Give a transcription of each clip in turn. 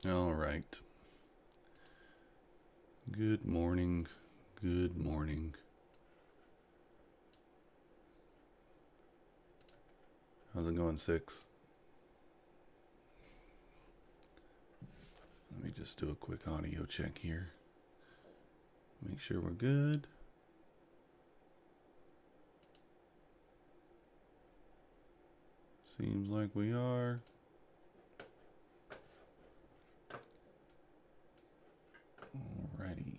All right. Good morning. Good morning. How's it going, 6? Let me just do a quick audio check here. Make sure we're good. Seems like we are. Alrighty.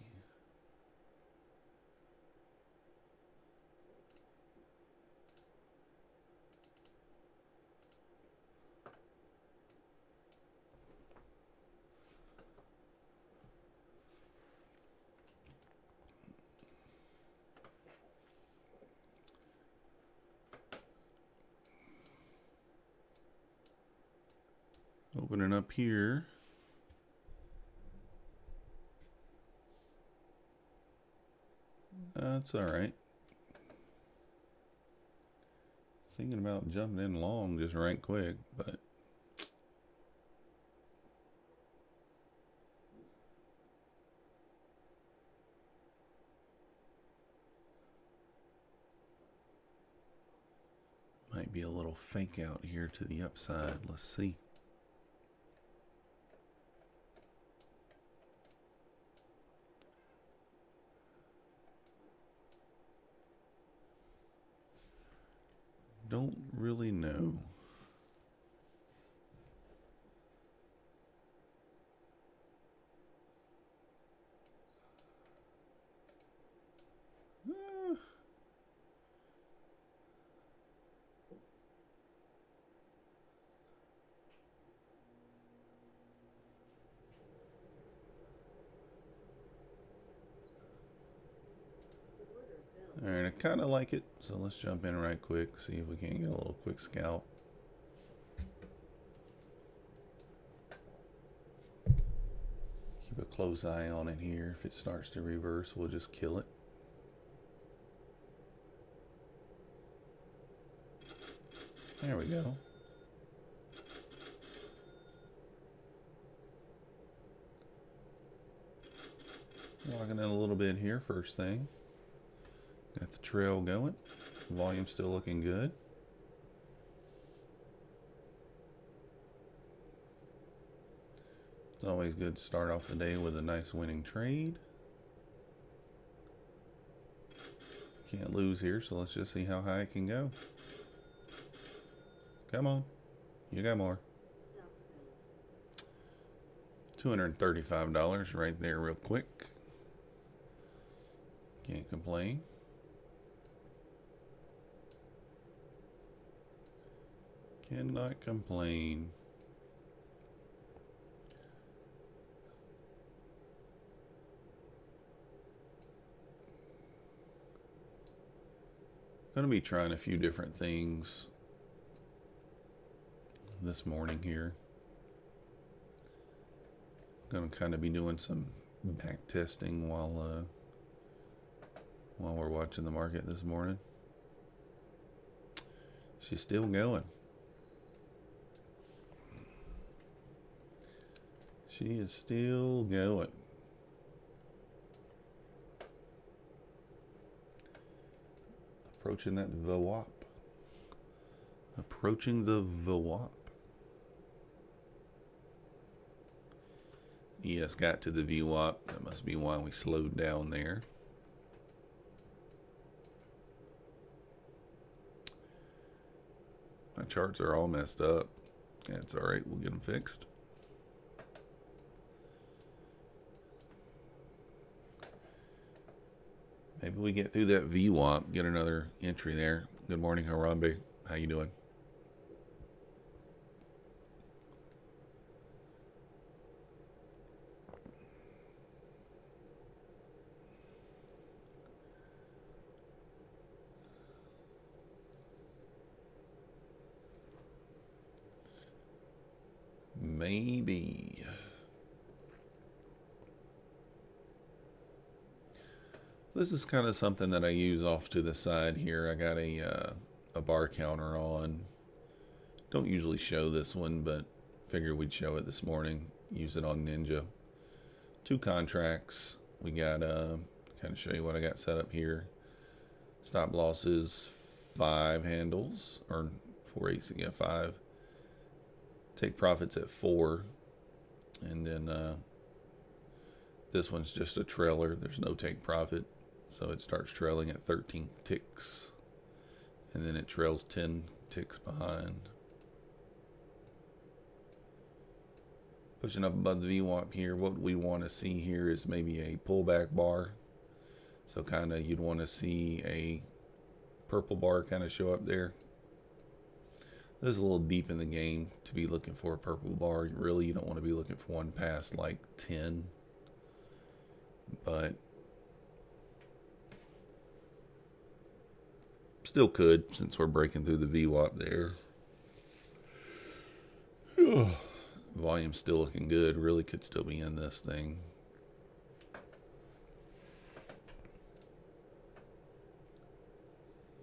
Opening up here. That's alright. Thinking about jumping in long just right quick, but might be a little fake out here to the upside. Let's see. Don't really know. Alright, I kind of like it, so let's jump in right quick, see if we can't get a little quick scalp. Keep a close eye on it here. If it starts to reverse, we'll just kill it. There we go. Locking in a little bit here, first thing. Got the trail going. Volume still looking good. It's always good to start off the day with a nice winning trade. Can't lose here, so let's just see how high it can go. Come on. You got more. $235 right there real quick. Can't complain. Cannot complain. Going to be trying a few different things this morning here. Going to kind of be doing some back testing while we're watching the market this morning. She's still going. She is still going. Approaching that VWAP. Approaching the VWAP. Yes, got to the VWAP. That must be why we slowed down there. My charts are all messed up. That's alright, we'll get them fixed. Maybe we get through that VWAP, get another entry there. Good morning, Harambe. How you doing? Maybe. This is kind of something that I use off to the side here. I got a bar counter on. Don't usually show this one, but figured we'd show it this morning. use it on Ninja. 2 contracts. We got kind of show you what I got set up here. Stop losses 5 handles or 4 8, yeah, 5. Take profits at 4, and then this one's just a trailer. There's no take profit, so it starts trailing at 13 ticks, and then it trails 10 ticks behind. Pushing up above the VWAP here, what we want to see here is maybe a pullback bar. So kind of you'd want to see a purple bar kind of show up there. This is a little deep in the game to be looking for a purple bar. Really, you don't want to be looking for one past like 10. But still could, since we're breaking through the VWAP there. Volume's still looking good. Really could still be in this thing.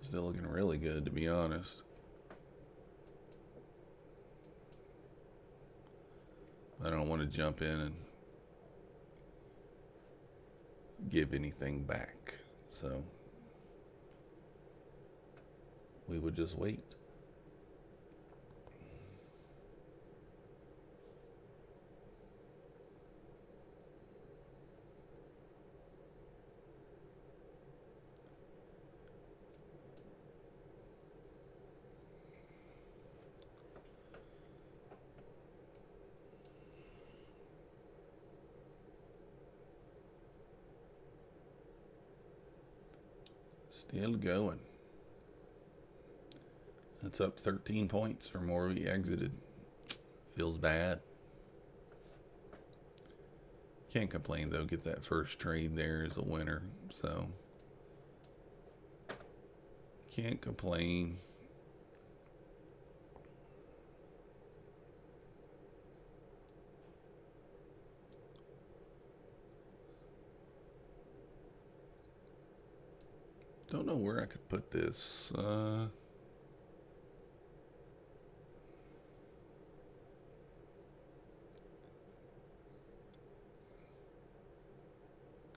Still looking really good, to be honest. I don't want to jump in and give anything back, so we would just wait. Still going. That's up 13 points from where we exited. Feels bad. Can't complain though. Get that first trade there as a winner. So can't complain. Don't know where I could put this.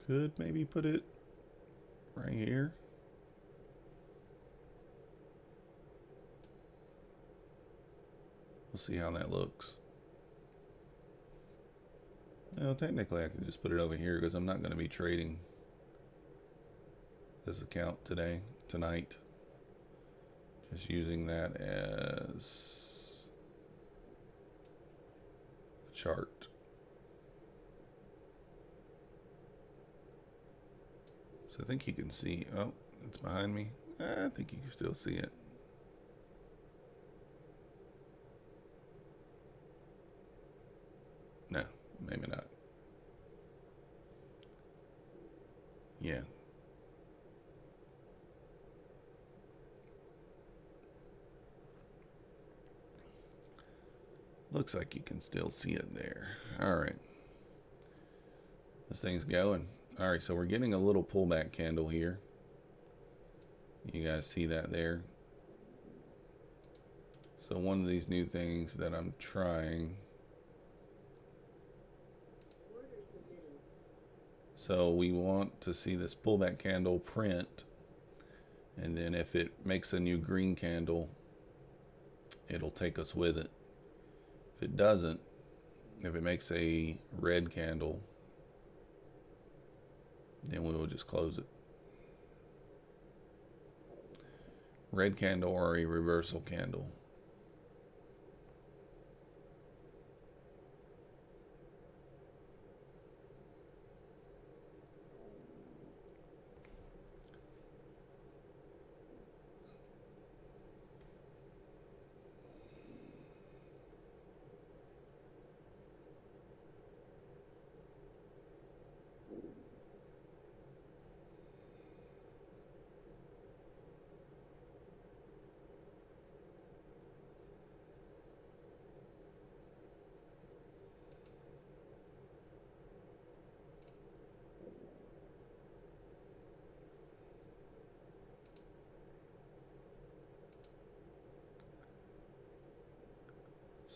Could maybe put it right here. We'll see how that looks. Well, technically I could just put it over here because I'm not going to be trading this account tonight. Just using that as a chart. So I think you can see, oh, it's behind me. I think you can still see it. No, maybe not. Yeah. Looks like you can still see it there. All right. This thing's going. All right, so we're getting a little pullback candle here. You guys see that there? So one of these new things that I'm trying. So we want to see this pullback candle print, and then if it makes a new green candle, it'll take us with it. If it doesn't, if it makes a red candle, then we will just close it. Red candle or a reversal candle.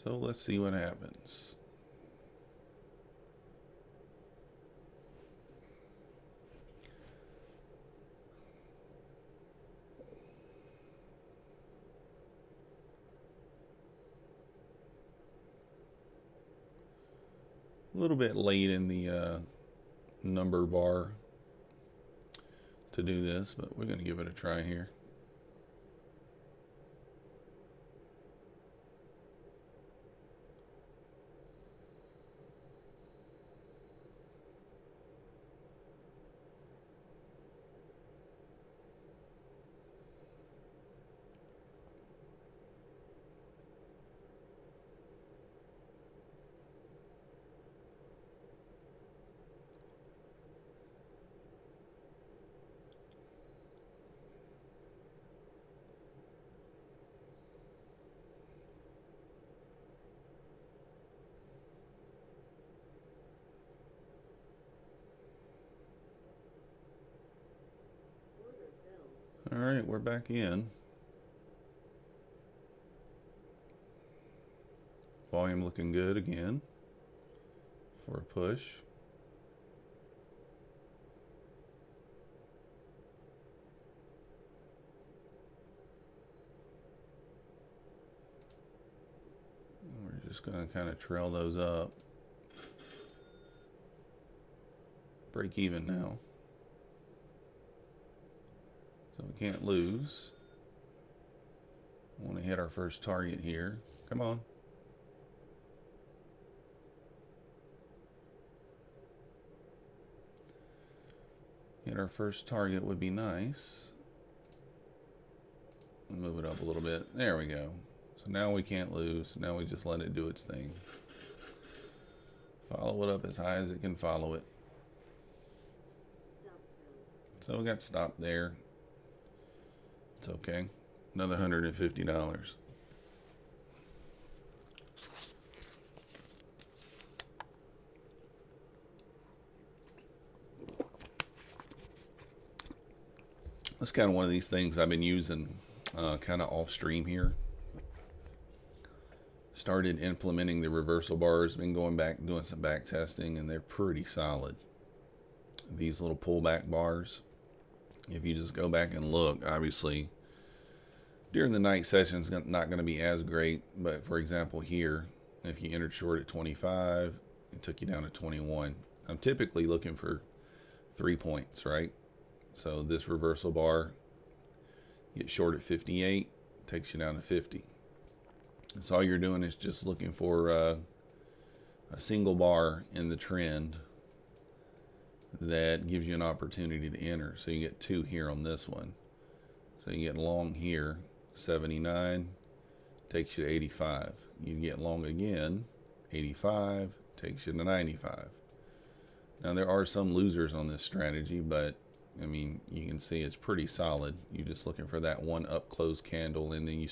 So let's see what happens. little bit late in the number bar to do this, but we're going to give it a try here. All right, we're back in. Volume looking good again for a push. We're just going to kind of trail those up. Break even now. So we can't lose. We want to hit our first target here. Come on. Hit our first target would be nice. Move it up a little bit. There we go. So now we can't lose. Now we just let it do its thing. Follow it up as high as it can follow it. So we got stopped there. It's okay. Another $150. That's kind of one of these things I've been using kind of off stream here. Started implementing the reversal bars, been going back doing some back testing, and they're pretty solid. These little pullback bars, if you just go back and look, obviously during the night session it's not going to be as great, but for example here, if you entered short at 25, it took you down to 21. I'm typically looking for 3 points, right? So this reversal bar, get short at 58, takes you down to 50. So all you're doing is just looking for a single bar in the trend that gives you an opportunity to enter. So you get 2 here on this one. So you get long here, 79, takes you to 85. You get long again, 85, takes you to 95. Now there are some losers on this strategy, but I mean, you can see it's pretty solid. You're just looking for that one up close candle, and then you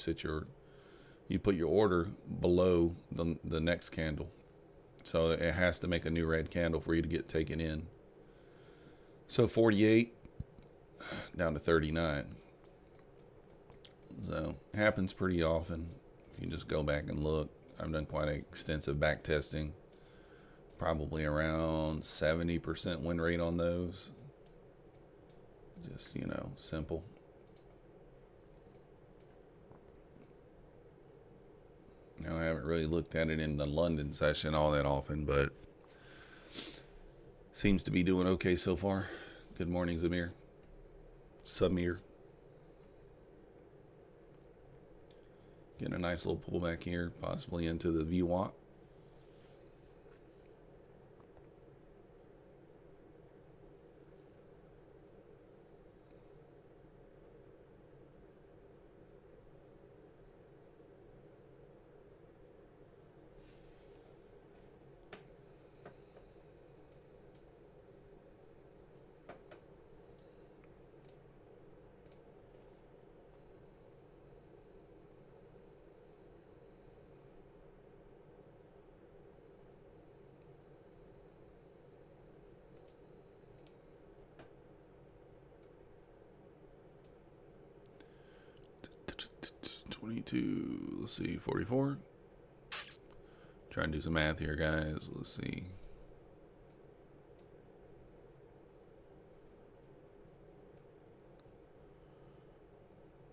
put your order below the next candle. So it has to make a new red candle for you to get taken in. So 48 down to 39. So it happens pretty often. If you just go back and look, I've done quite extensive back testing. Probably around 70% win rate on those. Just, you know, simple. Now, I haven't really looked at it in the London session all that often, but seems to be doing okay so far. Good morning, Samir. Getting a nice little pullback here, possibly into the VWAP. Let's see, 44. Try and do some math here, guys. Let's see.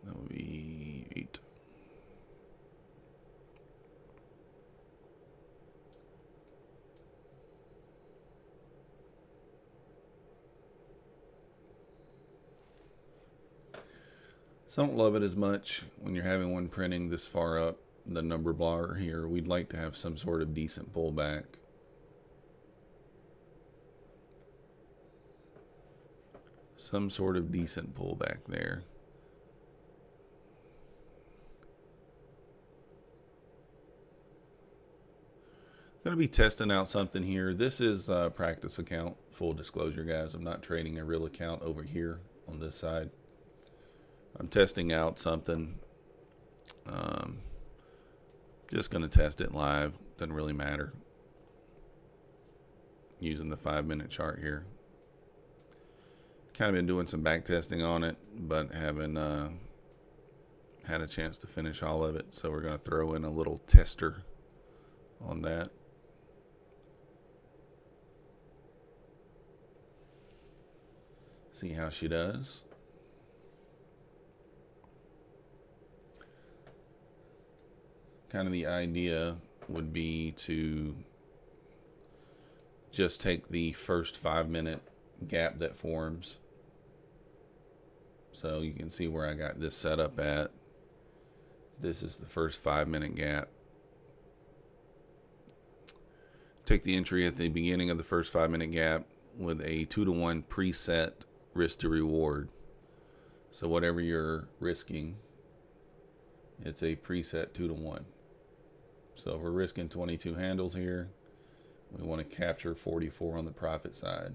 That would be 8. So I don't love it as much when you're having one printing this far up the number bar here. We'd like to have some sort of decent pullback. Some sort of decent pullback there. Going to be testing out something here. This is a practice account, full disclosure, guys. I'm not trading a real account over here on this side. I'm testing out something. Just going to test it live. Doesn't really matter. Using the 5-minute chart here. Kind of been doing some back testing on it, but haven't had a chance to finish all of it. So we're going to throw in a little tester on that. See how she does. Kind of the idea would be to just take the first 5-minute gap that forms. So you can see where I got this set up at. This is the first 5-minute gap. Take the entry at the beginning of the first 5-minute gap with a 2-to-1 preset risk to reward. So whatever you're risking, it's a preset 2-to-1. So if we're risking 22 handles here, we want to capture 44 on the profit side.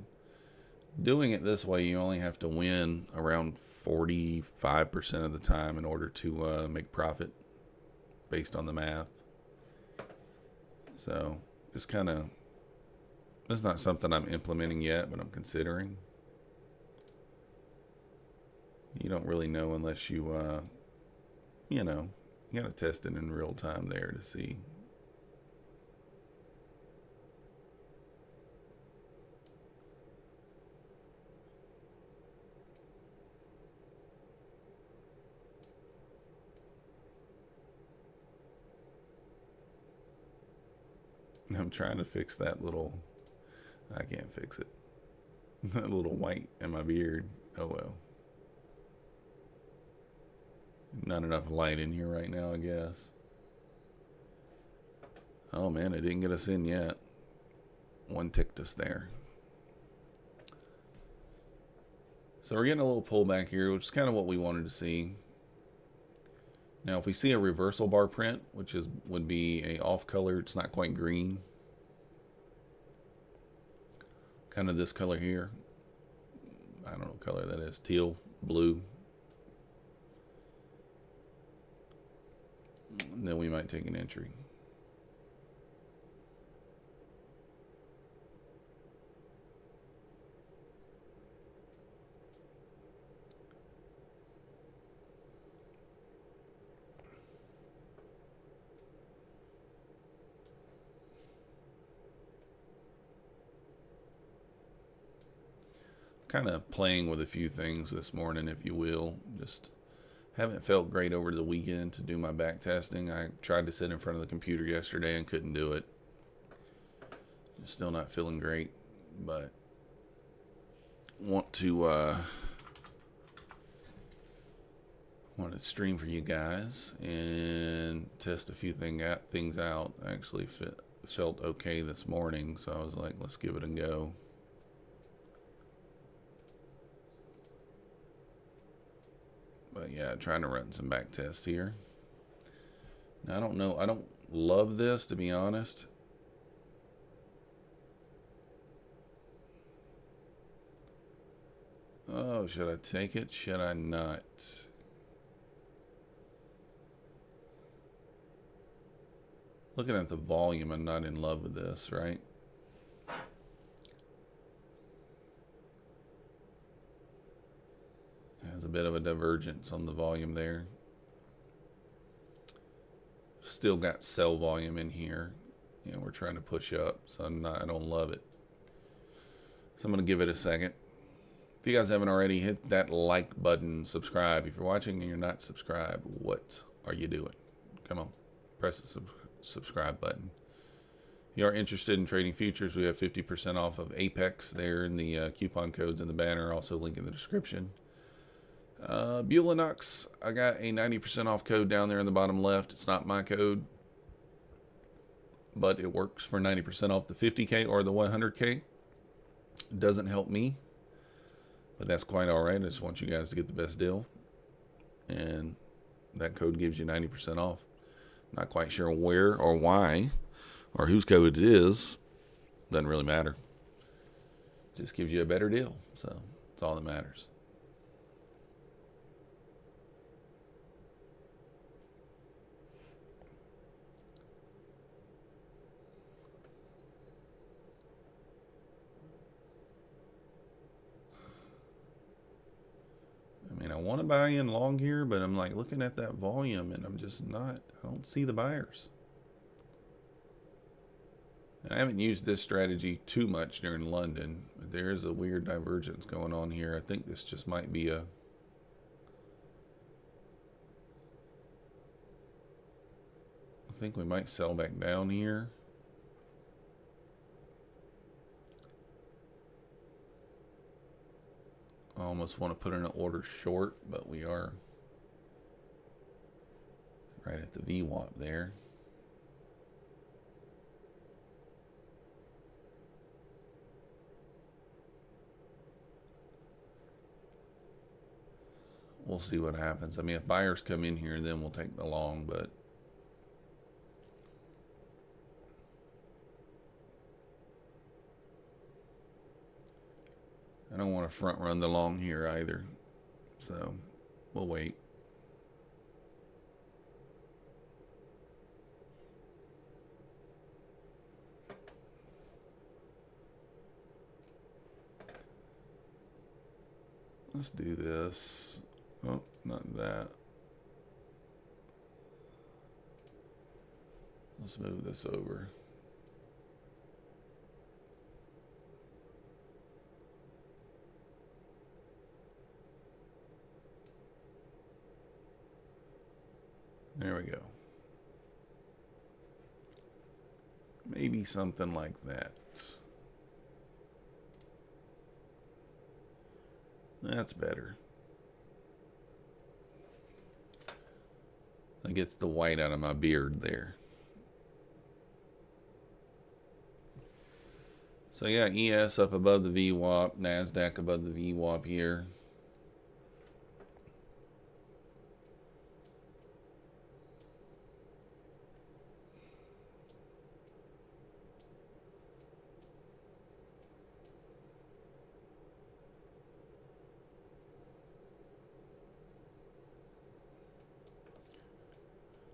Doing it this way, you only have to win around 45% of the time in order to make profit based on the math. So it's kind of, it's not something I'm implementing yet, but I'm considering. You don't really know unless you, you know, you got to test it in real time there to see. I'm trying to fix that little, I can't fix it. That little white in my beard. Oh well. Not enough light in here right now, I guess. Oh man, it didn't get us in yet. One ticked us there. So we're getting a little pullback here, which is kind of what we wanted to see. Now, if we see a reversal bar print, which would be a off color, it's not quite green. Kind of this color here. I don't know what color that is. Teal, blue. And then we might take an entry. Kind of playing with a few things this morning, if you will. Just haven't felt great over the weekend to do my back testing. I tried to sit in front of the computer yesterday and couldn't do it. Still not feeling great, but want to stream for you guys and test a few things out. I actually felt okay this morning, so I was like, let's give it a go. But yeah, trying to run some back tests here. Now, I don't know. I don't love this, to be honest. Oh, should I take it? Should I not? Looking at the volume, I'm not in love with this, right? Has a bit of a divergence on the volume there. Still got sell volume in here. You know, we're trying to push up, so I don't love it. So I'm going to give it a second. If you guys haven't already, hit that like button, subscribe. If you're watching and you're not subscribed, what are you doing? Come on, press the subscribe button. If you are interested in trading futures, we have 50% off of Apex there in the coupon codes in the banner, also link in the description. Bulenox, I got a 90% off code down there in the bottom left. It's not my code, but it works for 90% off the 50K or the 100K. It doesn't help me, but that's quite all right. I just want you guys to get the best deal. And that code gives you 90% off. Not quite sure where or why or whose code it is. Doesn't really matter. Just gives you a better deal. So that's all that matters. I mean, I want to buy in long here, but I'm like looking at that volume and I'm just not, I don't see the buyers. And I haven't used this strategy too much during London, but there is a weird divergence going on here. I think this just might be a, I think we might sell back down here. I almost want to put in an order short, but we are right at the VWAP there. We'll see what happens. I mean, if buyers come in here, then we'll take the long, but I don't want to front run the long here either. So we'll wait. Let's do this. Oh, not that. Let's move this over. There we go. Maybe something like that. That's better. That gets the white out of my beard there. So yeah, ES up above the VWAP, Nasdaq above the VWAP here.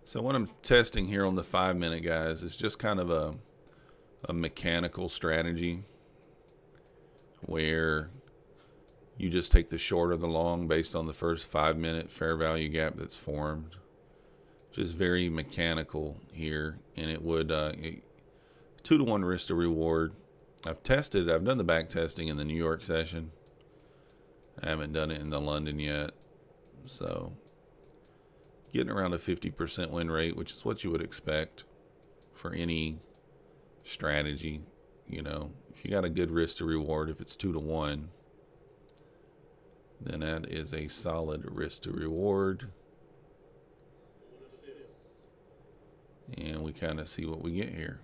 So what I'm testing here on the 5-minute, guys, is just kind of a mechanical strategy where you just take the short or the long based on the first 5-minute fair value gap that's formed. Just very mechanical here, and it would 2-to-1 risk to reward. I've done the back testing in the New York session. I haven't done it in the London yet. So getting around a 50% win rate, which is what you would expect for any strategy. You know, if you got a good risk to reward, if it's 2-to-1, then that is a solid risk to reward. And we kind of see what we get here.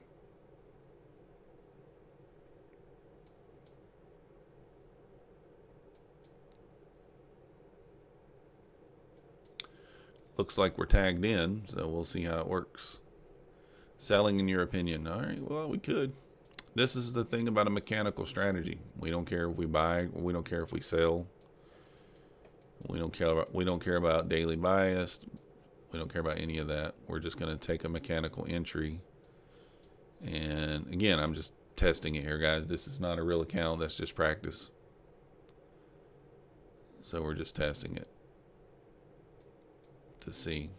Looks like we're tagged in, so we'll see how it works. Selling, in your opinion? All right, well, we could. This is the thing about a mechanical strategy. We don't care if we buy, or we don't care if we sell. We don't care about daily bias. We don't care about any of that. We're just going to take a mechanical entry. And again, I'm just testing it here, guys. This is not a real account. That's just practice. So we're just testing it to see.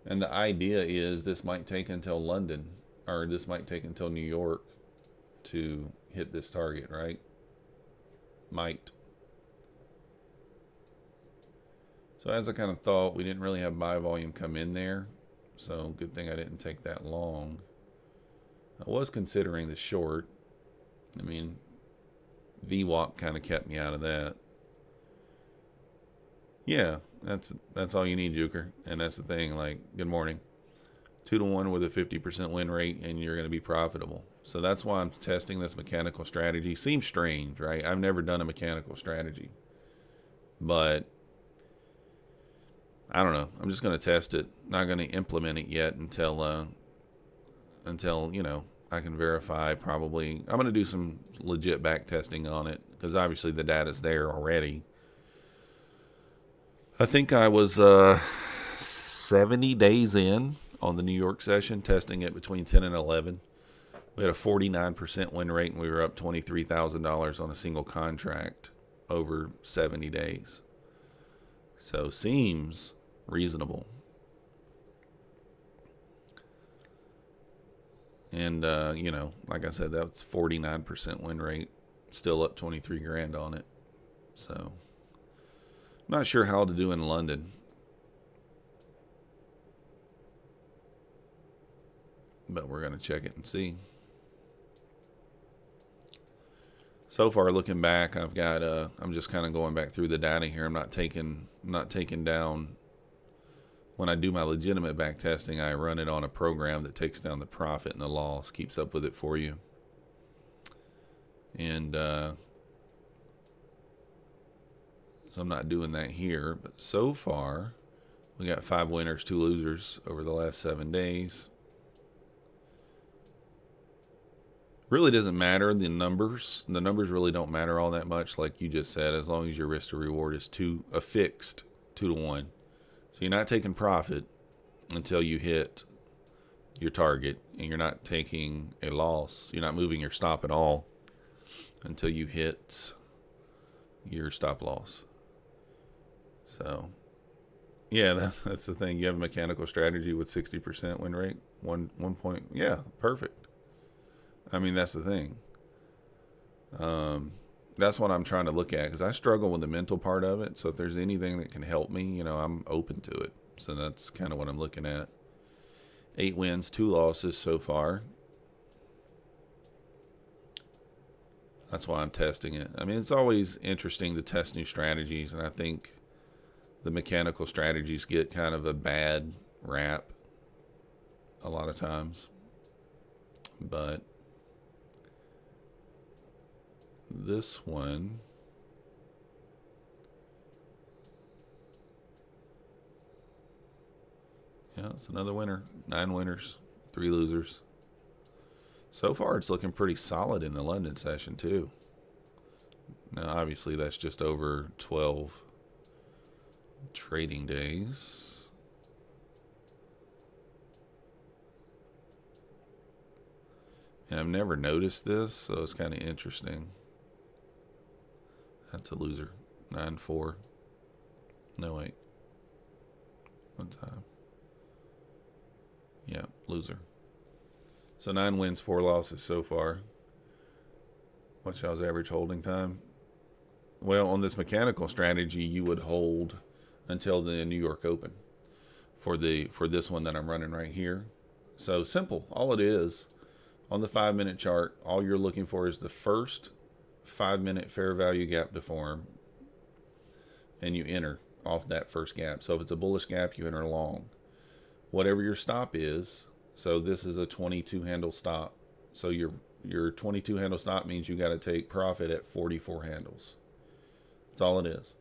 And the idea is this might take until London, or this might take until New York to hit this target, right? Might. So as I kind of thought, we didn't really have buy volume come in there. So good thing I didn't take that long. I was considering the short. I mean, VWAP kind of kept me out of that. Yeah, that's all you need, Juker. And that's the thing. Like, good morning. 2-to-1 with a 50% win rate, and you're going to be profitable. So that's why I'm testing this mechanical strategy. Seems strange, right? I've never done a mechanical strategy, but I don't know. I'm just going to test it. Not going to implement it yet until you know, I can verify. Probably I'm going to do some legit back testing on it, because obviously the data's there already. I think I was 70 days in on the New York session, testing it between 10 and 11. We had a 49% win rate, and we were up $23,000 on a single contract over 70 days. So seems reasonable. And, you know, like I said, that's 49% win rate, still up 23 grand on it. So not sure how to do in London. But we're going to check it and see. So far, looking back, I've got I'm just kind of going back through the data here. I'm not taking down. When I do my legitimate back testing, I run it on a program that takes down the profit and the loss, keeps up with it for you. And so I'm not doing that here. But so far, we got 5 winners, 2 losers over the last 7 days. Really doesn't matter, the numbers. The numbers really don't matter all that much, like you just said, as long as your risk to reward is a fixed 2-to-1. So you're not taking profit until you hit your target, and you're not taking a loss. You're not moving your stop at all until you hit your stop loss. So yeah, that's the thing. You have a mechanical strategy with 60% win rate, one point. Yeah, perfect. I mean, that's the thing. That's what I'm trying to look at, because I struggle with the mental part of it. So if there's anything that can help me, you know, I'm open to it. So that's kind of what I'm looking at. 8 wins, 2 losses so far. That's why I'm testing it. I mean, it's always interesting to test new strategies, and I think the mechanical strategies get kind of a bad rap a lot of times. But this one, yeah, it's another winner. 9 winners, 3 losers. So far, it's looking pretty solid in the London session, too. Now, obviously, that's just over 12 trading days. And I've never noticed this, so it's kind of interesting. That's a loser. 9-4. No, wait. One time. Yeah, loser. So 9 wins, 4 losses so far. What's y'all's average holding time? Well, on this mechanical strategy, you would hold until the New York Open for this one that I'm running right here. So simple. All it is, on the 5-minute chart, all you're looking for is the first 5-minute fair value gap to form, and you enter off that first gap. So if it's a bullish gap, you enter long. Whatever your stop is, so this is a 22 handle stop. So your 22 handle stop means you got to take profit at 44 handles. That's all it is.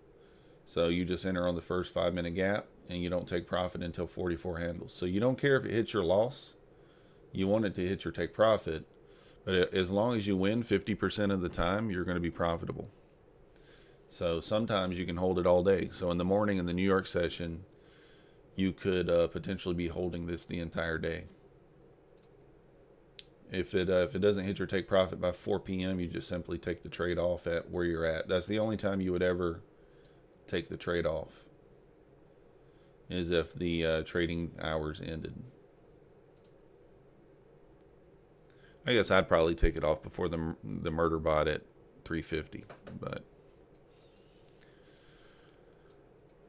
So you just enter on the first 5-minute gap, and you don't take profit until 44 handles. So you don't care if it hits your loss. You want it to hit your take profit. But as long as you win 50% of the time, you're going to be profitable. So sometimes you can hold it all day. So in the morning in the New York session, you could potentially be holding this the entire day. If it doesn't hit your take profit by 4 p.m., you just simply take the trade off at where you're at. That's the only time you would ever take the trade off, is if the trading hours ended. I guess I'd probably take it off before the murder bot at 350, but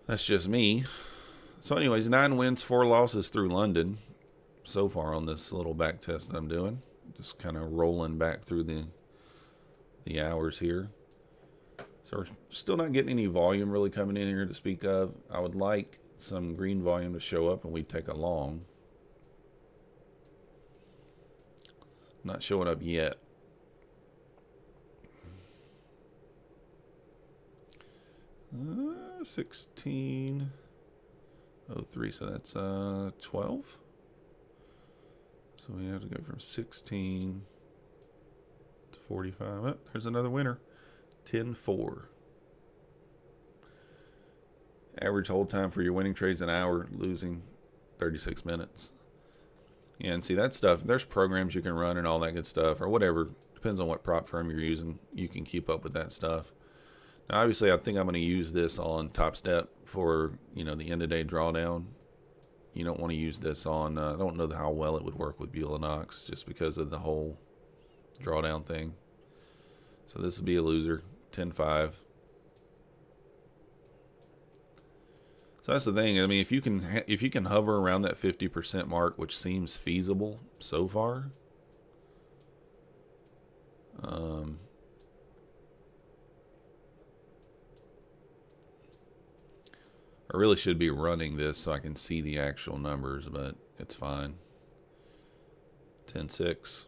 that's just me. So anyways, 9 wins, 4 losses through London so far on this little back test that I'm doing. Just kind of rolling back through the hours here. So we're still not getting any volume really coming in here to speak of. I would like some green volume to show up and we'd take a long. Not showing up yet. Uh, 1603, so that's 12. So we have to go from 16 to 45. Oh, there's another winner. 10-4. Average hold time for your winning trades an hour, losing 36 minutes. Yeah, and see that stuff, there's programs you can run and all that good stuff, or whatever. Depends on what prop firm you're using. You can keep up with that stuff. Now, obviously, I think I'm going to use this on Topstep for, you know, the end-of-day drawdown. You don't want to use this on, I don't know how well it would work with Bulenox just because of the whole drawdown thing. So this would be a loser, 10-5. So that's the thing. I mean, if you can hover around that 50% mark, which seems feasible so far, I really should be running this so I can see the actual numbers, but it's fine. 10-6.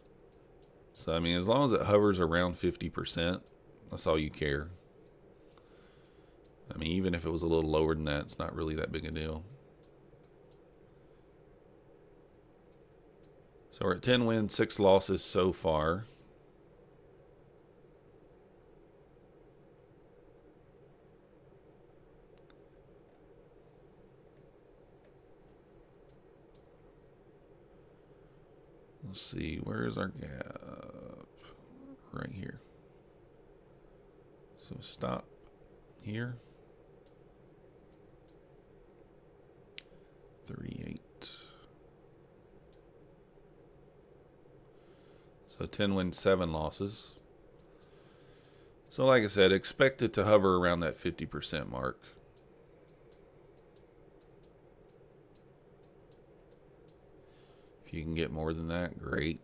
So, I mean, as long as it hovers around 50%, that's all you care. I mean, even if it was a little lower than that, it's not really that big a deal. So we're at 10 wins, 6 losses so far. Let's see, where is our gap? Right here. So stop here. 38. So 10 wins, 7 losses. So like I said, expect it to hover around that 50% mark. If you can get more than that, great.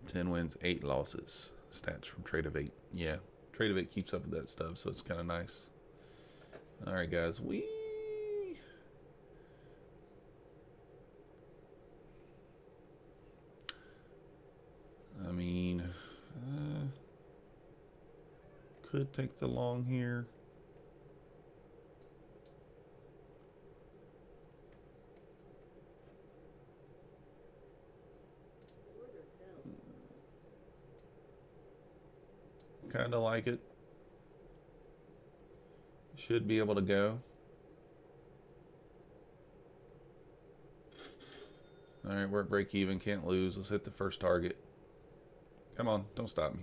Ten wins, 8 losses. Stats from Trade of 8. Yeah, Trade of 8 keeps up with that stuff, so it's kind of nice. All right, guys. I mean, could take the long here. Kind of like it. Should be able to go. All right, we're at break even. Can't lose. Let's hit the first target. Come on, don't stop me.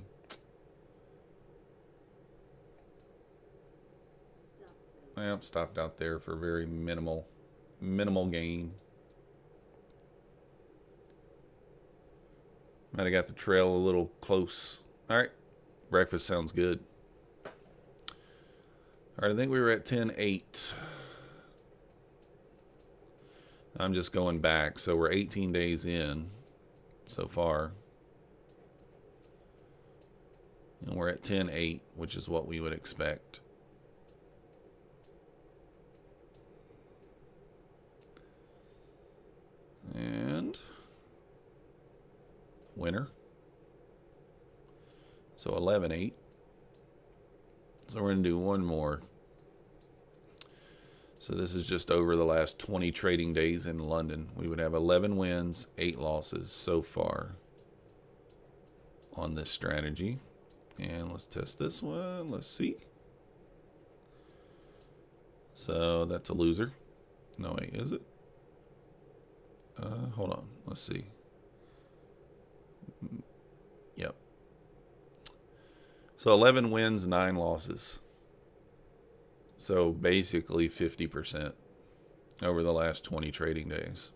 Well, stopped out there for very minimal gain. Might have got the trail a little close. All right. Breakfast sounds good. All right, I think we were at 10-8. I'm just going back. So we're 18 days in so far. And we're at 10-8, which is what we would expect. And winner. So 11-8. So we're going to do one more. So this is just over the last 20 trading days in London. We would have 11 wins, 8 losses so far on this strategy. And let's test this one. Let's see. So that's a loser. No, wait, is it? Hold on. Let's see. Yep. So 11 wins, 9 losses. So basically 50% over the last 20 trading days.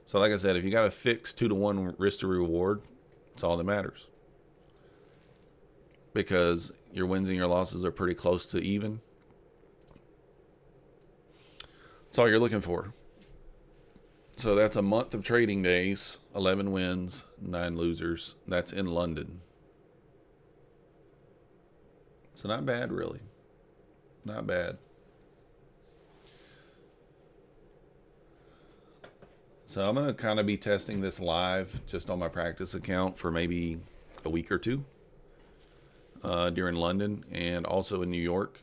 So like I said, if you got a fixed 2-to-1 risk to reward, it's all that matters. Because your wins and your losses are pretty close to even. That's all you're looking for. So that's a month of trading days, 11 wins, 9 losers. That's in London. So not bad, really. Not bad. So I'm going to kind of be testing this live just on my practice account for maybe a week or two during London and also in New York.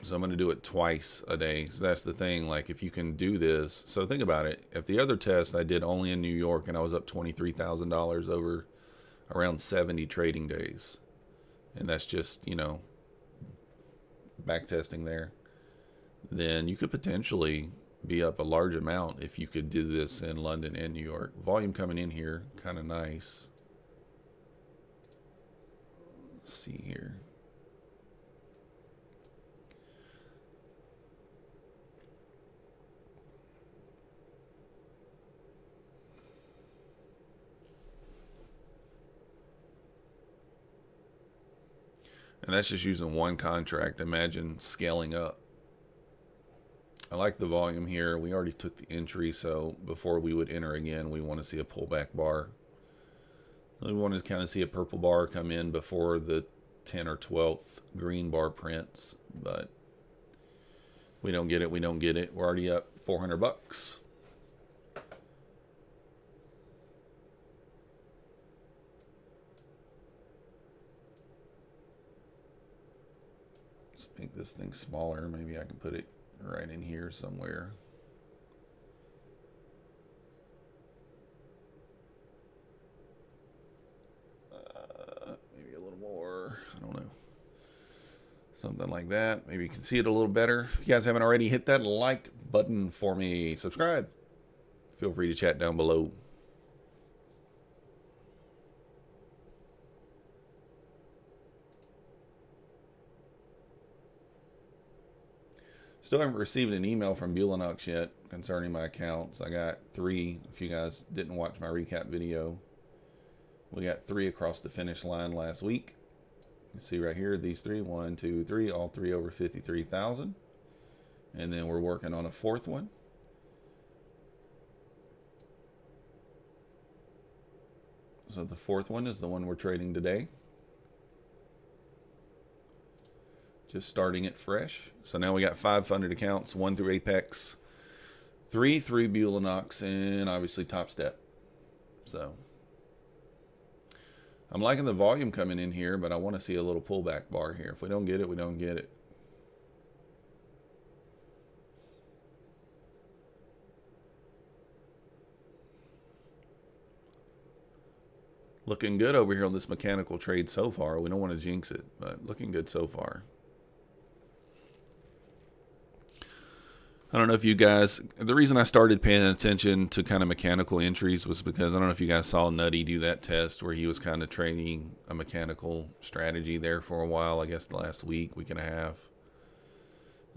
So I'm going to do it twice a day. So that's the thing. Like if you can do this. So think about it. If the other test I did only in New York and I was up $23,000 over around 70 trading days. And that's just, you know, back testing there. Then you could potentially be up a large amount if you could do this in London and New York. Volume coming in here, kind of nice. Let's see here. And that's just using one contract. Imagine scaling up. I like the volume here. We already took the entry, so before we would enter again, we want to see a pullback bar. So we want to kind of see a purple bar come in before the 10 or 12th green bar prints, but we don't get it. We don't get it. We're already up 400 bucks. Let's make this thing smaller. Maybe I can put it right in here somewhere. Maybe a little more. I don't know. Something like that. Maybe you can see it a little better. If you guys haven't already, hit that like button for me. Subscribe. Feel free to chat down below. Still haven't received an email from Bulenox yet concerning my accounts. I got 3. If you guys didn't watch my recap video, we got 3 across the finish line last week. You see right here, these 3, 1, 2, 3, all 3 over 53,000. And then we're working on a 4th one. So the 4th one is the one we're trading today. Just starting it fresh. So now we got 5 funded accounts, 1 through Apex, 3 through Bulenox, and obviously Topstep. So I'm liking the volume coming in here, but I want to see a little pullback bar here. If we don't get it, we don't get it. Looking good over here on this mechanical trade so far. We don't want to jinx it, but looking good so far. I don't know if you guys, the reason I started paying attention to kind of mechanical entries was because I don't know if you guys saw Nutty do that test where he was kind of training a mechanical strategy there for a while, I guess the last week and a half.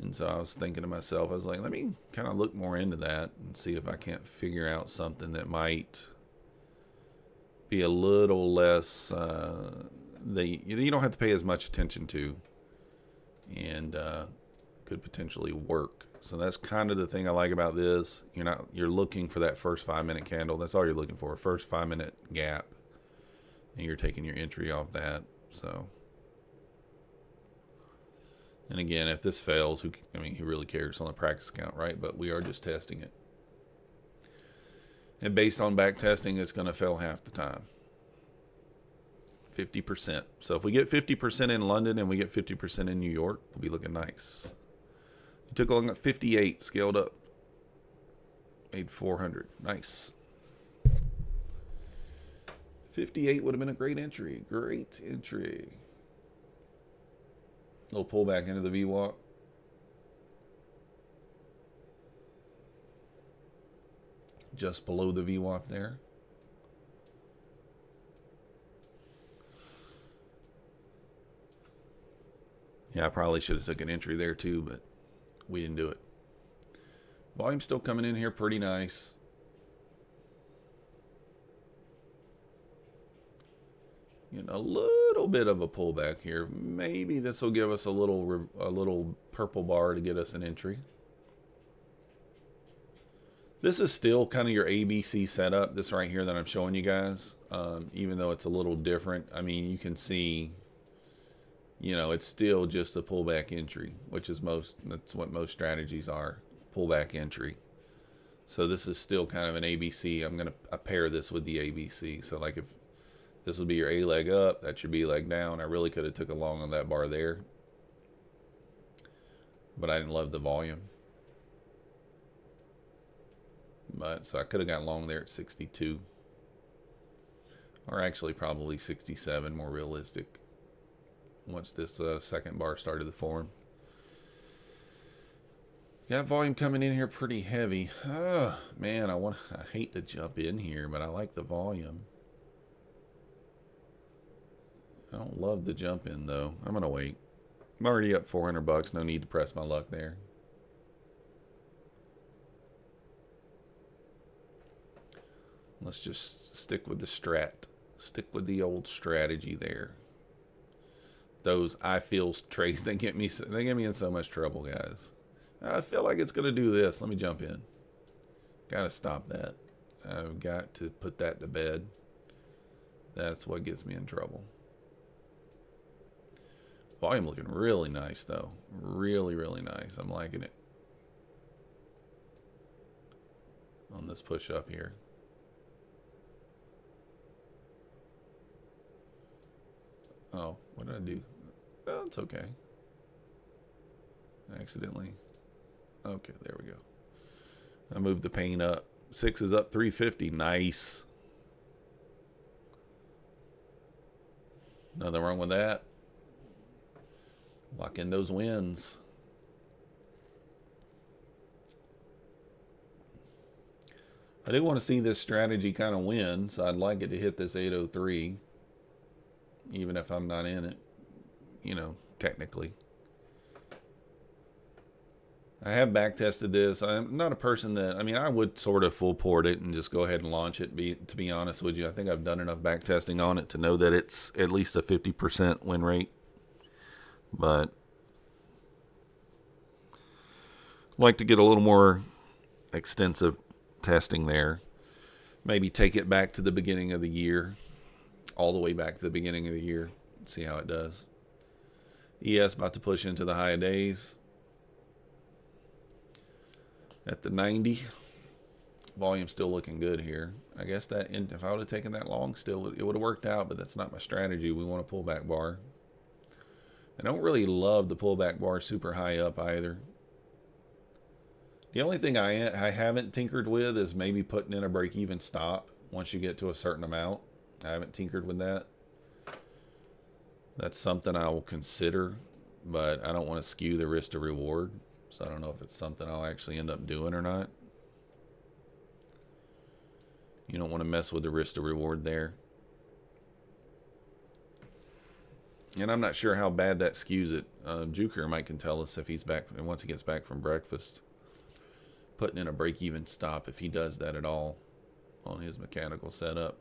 And so I was thinking to myself, I was like, let me kind of look more into that and see if I can't figure out something that might be a little less, you don't have to pay as much attention to and could potentially work. So that's kind of the thing I like about this. You're looking for that first 5-minute candle. That's all you're looking for. First 5-minute gap. And you're taking your entry off that. So, and again, if this fails, who really cares on the practice account, right? But we are just testing it. And based on back testing, it's going to fail half the time. 50%. So if we get 50% in London and we get 50% in New York, we'll be looking nice. It took along at 58, scaled up, made 400. Nice. 58 would have been a great entry. Great entry. Little pullback into the VWAP. Just below the VWAP there. Yeah, I probably should have took an entry there too, but we didn't do it. Volume still coming in here pretty nice. A little bit of a pullback here. Maybe this will give us a little purple bar to get us an entry. This is still kind of your ABC setup, this right here that I'm showing you guys, even though it's a little different. I mean, you can see, you know, it's still just a pullback entry, which is that's what most strategies are, pullback entry. So this is still kind of an ABC. I'm going to pair this with the ABC. So like if this would be your A leg up, that's your B leg down. I really could have took a long on that bar there, but I didn't love the volume. But so I could have got long there at 62, or actually probably 67, more realistic, once this second bar started to form. Got volume coming in here pretty heavy. Oh man, I hate to jump in here, but I like the volume. I don't love the jump in though. I'm gonna wait. I'm already up 400 bucks. No need to press my luck there. Let's just stick with the strat. Stick with the old strategy there. Those I feel trades, they get me in so much trouble, guys. I feel like it's gonna do this. Let me jump in. Gotta stop that. I've got to put that to bed. That's what gets me in trouble. Volume looking really nice though. Really, really nice. I'm liking it. On this push up here. Oh, what did I do? Oh, it's okay. Accidentally. Okay, there we go. I moved the paint up. 6 is up 350. Nice. Nothing wrong with that. Lock in those wins. I do want to see this strategy kind of win, so I'd like it to hit this 803, even if I'm not in it, you know, technically. I have back tested this. I'm not a person that, I mean, I would sort of full port it and just go ahead and launch it, to be honest with you. I think I've done enough back testing on it to know that it's at least a 50% win rate. But I'd like to get a little more extensive testing there. Maybe take it back to the beginning of the year, all the way back to the beginning of the year, see how it does. ES about to push into the high of days. At the 90, volume still looking good here. I guess that if I would have taken that long, still it would have worked out, but that's not my strategy. We want a pullback bar. I don't really love the pullback bar super high up either. The only thing I haven't tinkered with is maybe putting in a break-even stop once you get to a certain amount. I haven't tinkered with that. That's something I will consider, but I don't want to skew the risk to reward. So I don't know if it's something I'll actually end up doing or not. You don't want to mess with the risk to reward there. And I'm not sure how bad that skews it. Juker might can tell us if he's back, and once he gets back from breakfast, putting in a break-even stop, if he does that at all on his mechanical setup.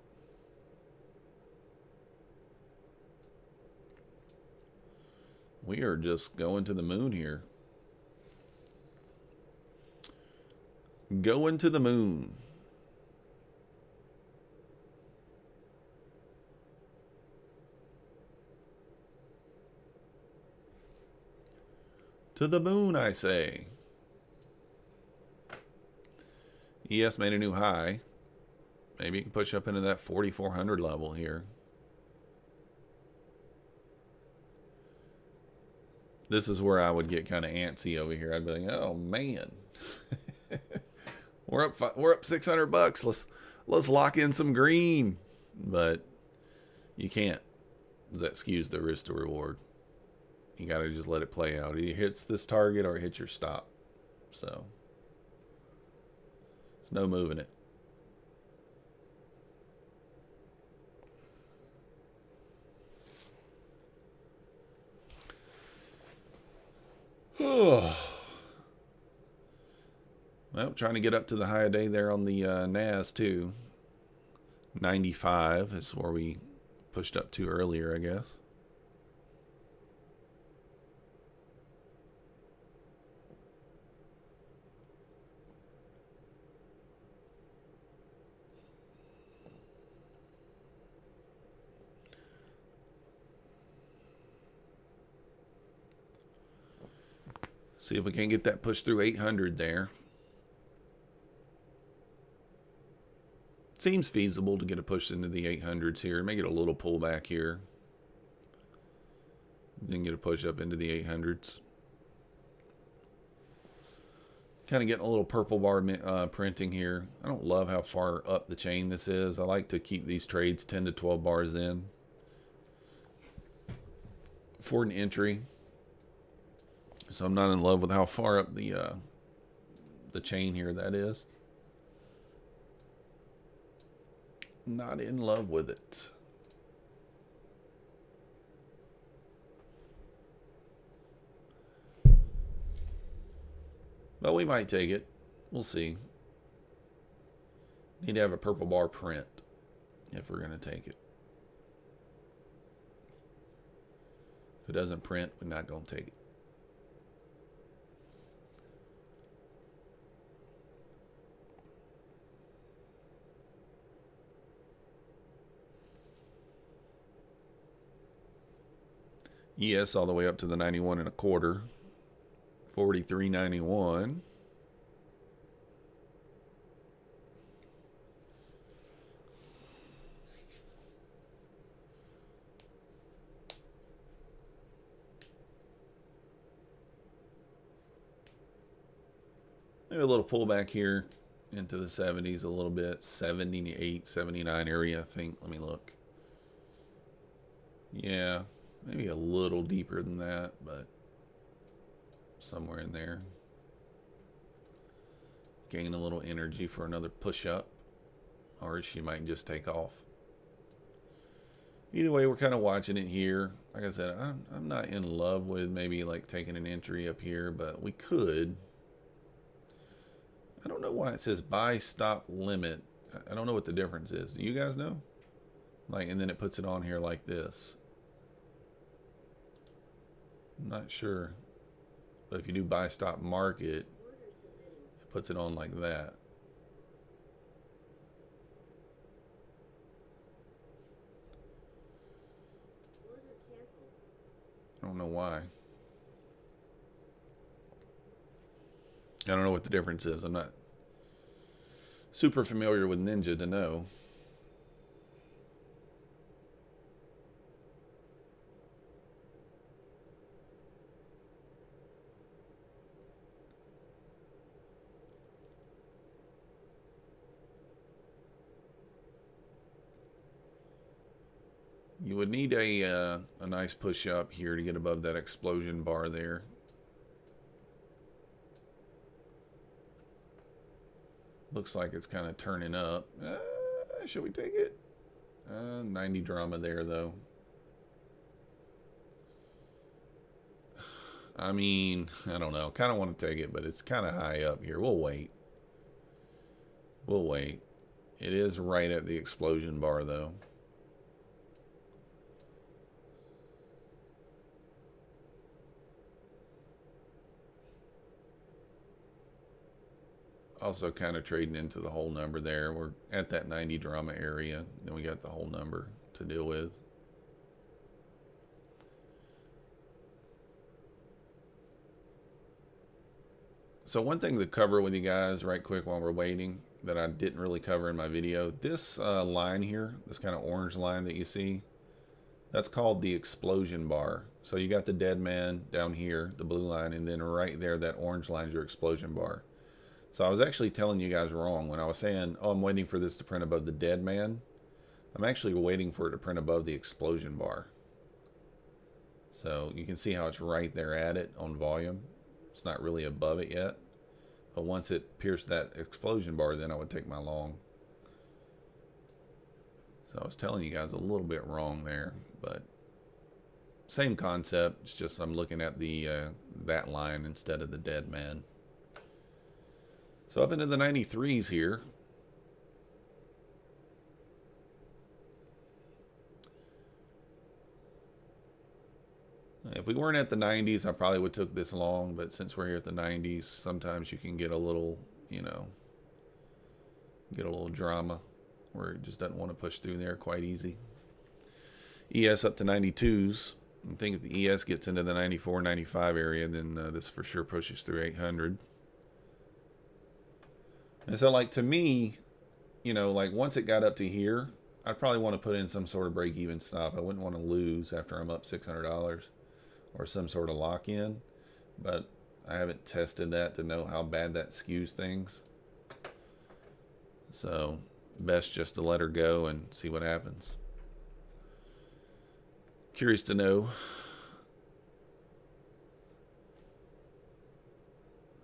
We are just going to the moon here. Going to the moon. To the moon, I say. ES made a new high. Maybe it can push up into that 4,400 level here. This is where I would get kind of antsy over here. I'd be like, oh man. We're up 600 bucks. Let's lock in some green. But you can't. That skews the risk to reward. You got to just let it play out. It either hits this target or it hits your stop. So there's no moving it. Well, trying to get up to the high of day there on the NAS too. 95 is where we pushed up to earlier, I guess. See if we can get that push through 800 there. Seems feasible to get a push into the 800s here. May get a little pullback here. Then get a push up into the 800s. Kind of getting a little purple bar printing here. I don't love how far up the chain this is. I like to keep these trades 10 to 12 bars in for an entry. So I'm not in love with how far up the chain here that is. Not in love with it. But we might take it. We'll see. Need to have a purple bar print if we're going to take it. If it doesn't print, we're not going to take it. Yes, all the way up to the 91 and a quarter. 43.91. Maybe a little pullback here into the 70s a little bit. 78, 79 area, I think. Let me look. Yeah, maybe a little deeper than that, but somewhere in there. Gain a little energy for another push up, or she might just take off. Either way, we're kind of watching it here. Like I said, I'm not in love with maybe like taking an entry up here, but we could. I don't know why it says buy stop limit. I don't know what the difference is. Do you guys know? Like, and then it puts it on here like this. I'm not sure. But if you do buy stop market, it puts it on like that. I don't know why. I don't know what the difference is. I'm not super familiar with Ninja to know. You would need a nice push up here to get above that explosion bar there. Looks like it's kind of turning up. Should we take it? 90 drama there, though. I mean, I don't know. Kind of want to take it, but it's kind of high up here. We'll wait. We'll wait. It is right at the explosion bar, though. Also kind of trading into the whole number there. We're at that 90 drama area. Then we got the whole number to deal with. So one thing to cover with you guys right quick while we're waiting that I didn't really cover in my video. This line here, this kind of orange line that you see, that's called the explosion bar. So you got the dead man down here, the blue line, and then right there, that orange line is your explosion bar. So I was actually telling you guys wrong when I was saying, oh, I'm waiting for this to print above the dead man. I'm actually waiting for it to print above the explosion bar. So you can see how it's right there at it on volume. It's not really above it yet. But once it pierced that explosion bar, then I would take my long. So I was telling you guys a little bit wrong there, but same concept. It's just I'm looking at the that line instead of the dead man. So up into the 93s here. If we weren't at the 90s, I probably would have took this long, but since we're here at the 90s, sometimes you can get a little, you know, get a little drama where it just doesn't want to push through there quite easy. ES up to 92s. I think if the ES gets into the 94, 95 area, then this for sure pushes through 800. And so, like, to me, you know, like once it got up to here, I'd probably want to put in some sort of break-even stop. I wouldn't want to lose after I'm up $600 or some sort of lock-in. But I haven't tested that to know how bad that skews things. So, best just to let her go and see what happens. Curious to know.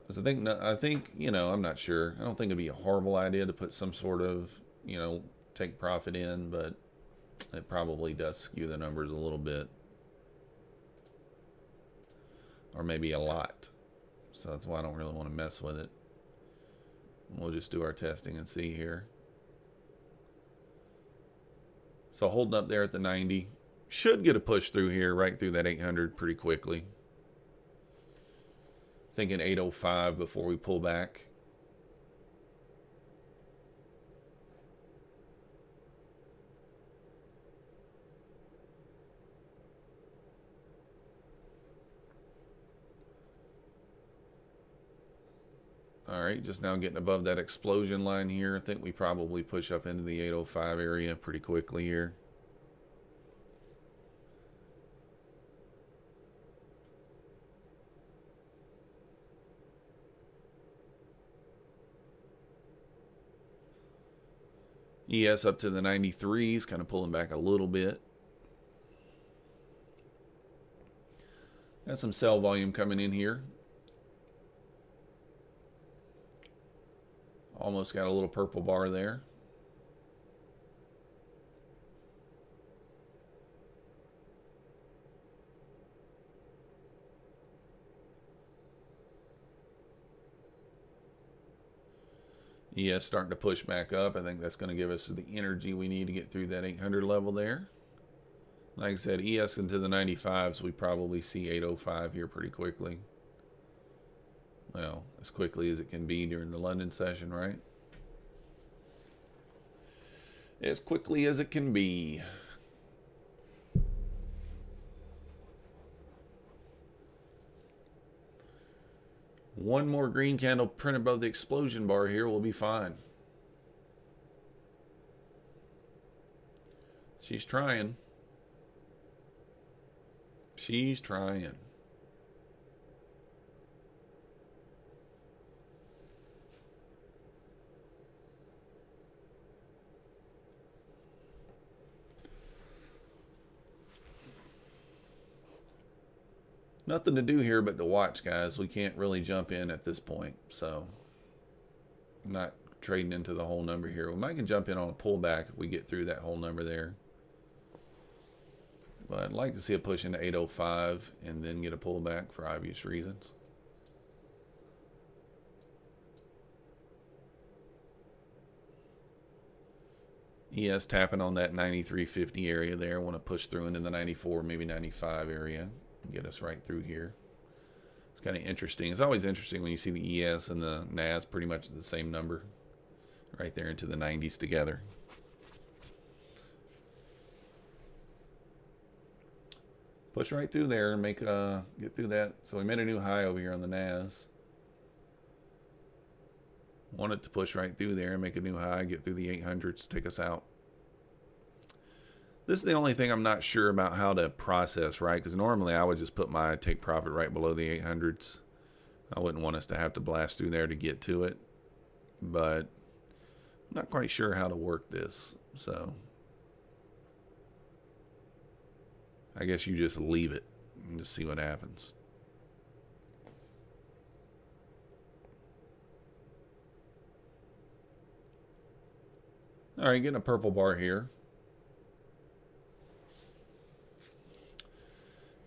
I think, you know, I'm not sure. I don't think it'd be a horrible idea to put some sort of, you know, take profit in, but it probably does skew the numbers a little bit. Or maybe a lot. So that's why I don't really want to mess with it. We'll just do our testing and see here. So holding up there at the 90. Should get a push through here, right through that 800 pretty quickly. Thinking 805 before we pull back. All right, just now getting above that explosion line here. I think we probably push up into the 805 area pretty quickly here. ES up to the 93s, kind of pulling back a little bit. Got some sell volume coming in here. Almost got a little purple bar there. ES starting to push back up. I think that's going to give us the energy we need to get through that 800 level there. Like I said, ES into the 95s, we probably see 805 here pretty quickly. Well, as quickly as it can be during the London session, right? As quickly as it can be. One more green candle print above the explosion bar here, we'll be fine. She's trying. She's trying. Nothing to do here but to watch, guys. We can't really jump in at this point, so I'm not trading into the whole number here. We might can jump in on a pullback if we get through that whole number there. But I'd like to see a push into 805 and then get a pullback for obvious reasons. ES tapping on that 93.50 area there. I want to push through into the 94, maybe 95 area. Get us right through here. It's kind of interesting. It's always interesting when you see the ES and the NAS pretty much at the same number. Right there into the 90s together. Push right through there and get through that. So we made a new high over here on the NAS. Want it to push right through there and make a new high, get through the 800s, take us out. This is the only thing I'm not sure about how to process, right? Because normally I would just put my take profit right below the 800s. I wouldn't want us to have to blast through there to get to it. But I'm not quite sure how to work this. So I guess you just leave it and just see what happens. All right, getting a purple bar here.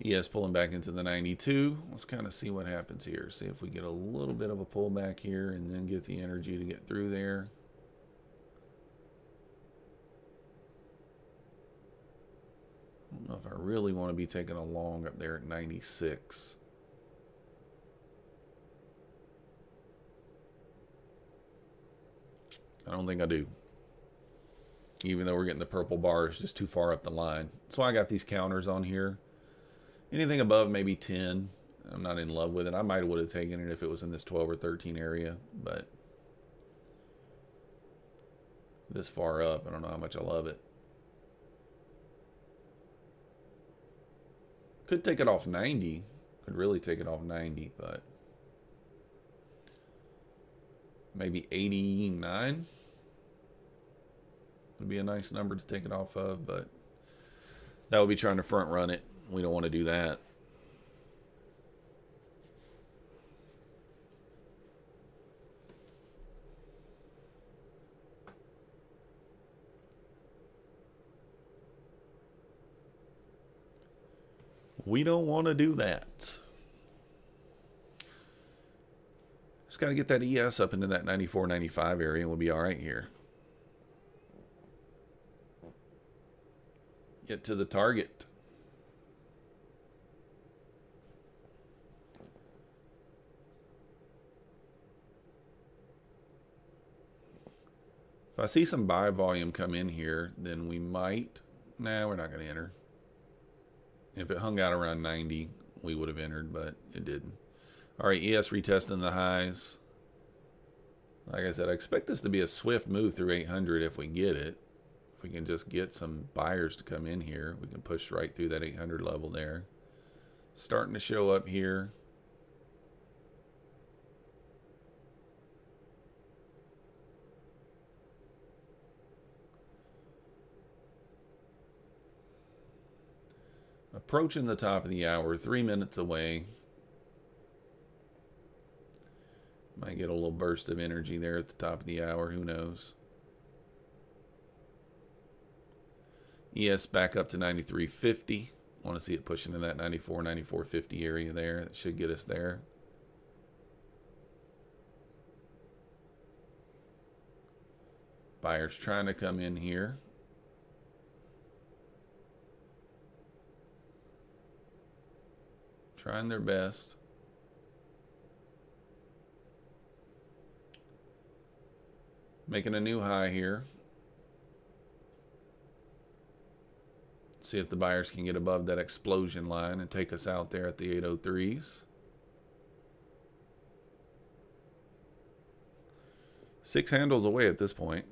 ES pulling back into the 92. Let's kind of see what happens here. See if we get a little bit of a pullback here and then get the energy to get through there. I don't know if I really want to be taking a long up there at 96. I don't think I do. Even though we're getting the purple bars just too far up the line. That's why I got these counters on here. Anything above maybe 10, I'm not in love with it. I might would have taken it if it was in this 12 or 13 area, but this far up, I don't know how much I love it. Could take it off 90. Could really take it off 90, but maybe 89 would be a nice number to take it off of, but that would be trying to front run it. We don't want to do that. We don't want to do that. Just got to get that ES up into that 94, 95 area and we'll be all right here. Get to the target. If I see some buy volume come in here, then we might. Nah, we're not going to enter. If it hung out around 90, we would have entered, but it didn't. All right, ES retesting the highs. Like I said, I expect this to be a swift move through 800 if we get it. If we can just get some buyers to come in here, we can push right through that 800 level there. Starting to show up here. Approaching the top of the hour, 3 minutes away. Might get a little burst of energy there at the top of the hour, who knows. ES back up to 93.50. Want to see it pushing in that 94, 94.50 area there. That should get us there. Buyers trying to come in here. Trying their best. Making a new high here. See if the buyers can get above that explosion line and take us out there at the 803s. 6 handles away at this point.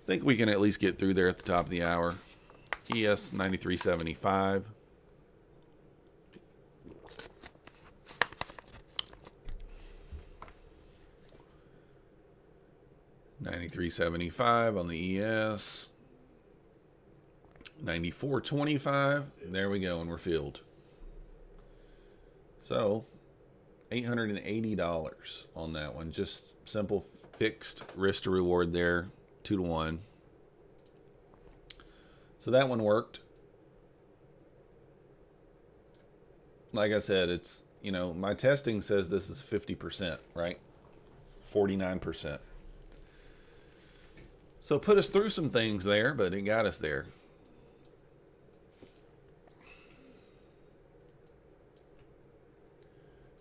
I think we can at least get through there at the top of the hour. ES 93.75. $93.75 on the ES. 94.25. There we go, and we're filled. So, $880 on that one. Just simple fixed risk to reward there, 2 to 1. So that one worked. Like I said, it's, you know, my testing says this is 50%, right? 49%. So put us through some things there, but it got us there.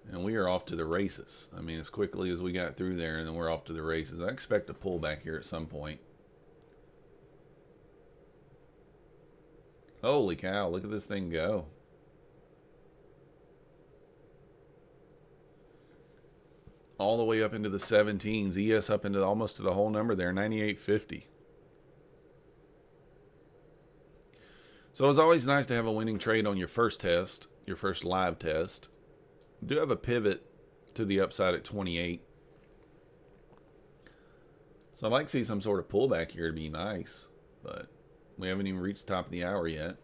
And we are off to the races. I mean, as quickly as we got through there, and then we're off to the races. I expect a pullback here at some point. Holy cow, look at this thing go. All the way up into the 17s. ES up into almost to the whole number there, 98.50. So it's always nice to have a winning trade on your first test, your first live test. Do have a pivot to the upside at 28. So I'd like to see some sort of pullback here to be nice, but we haven't even reached the top of the hour yet.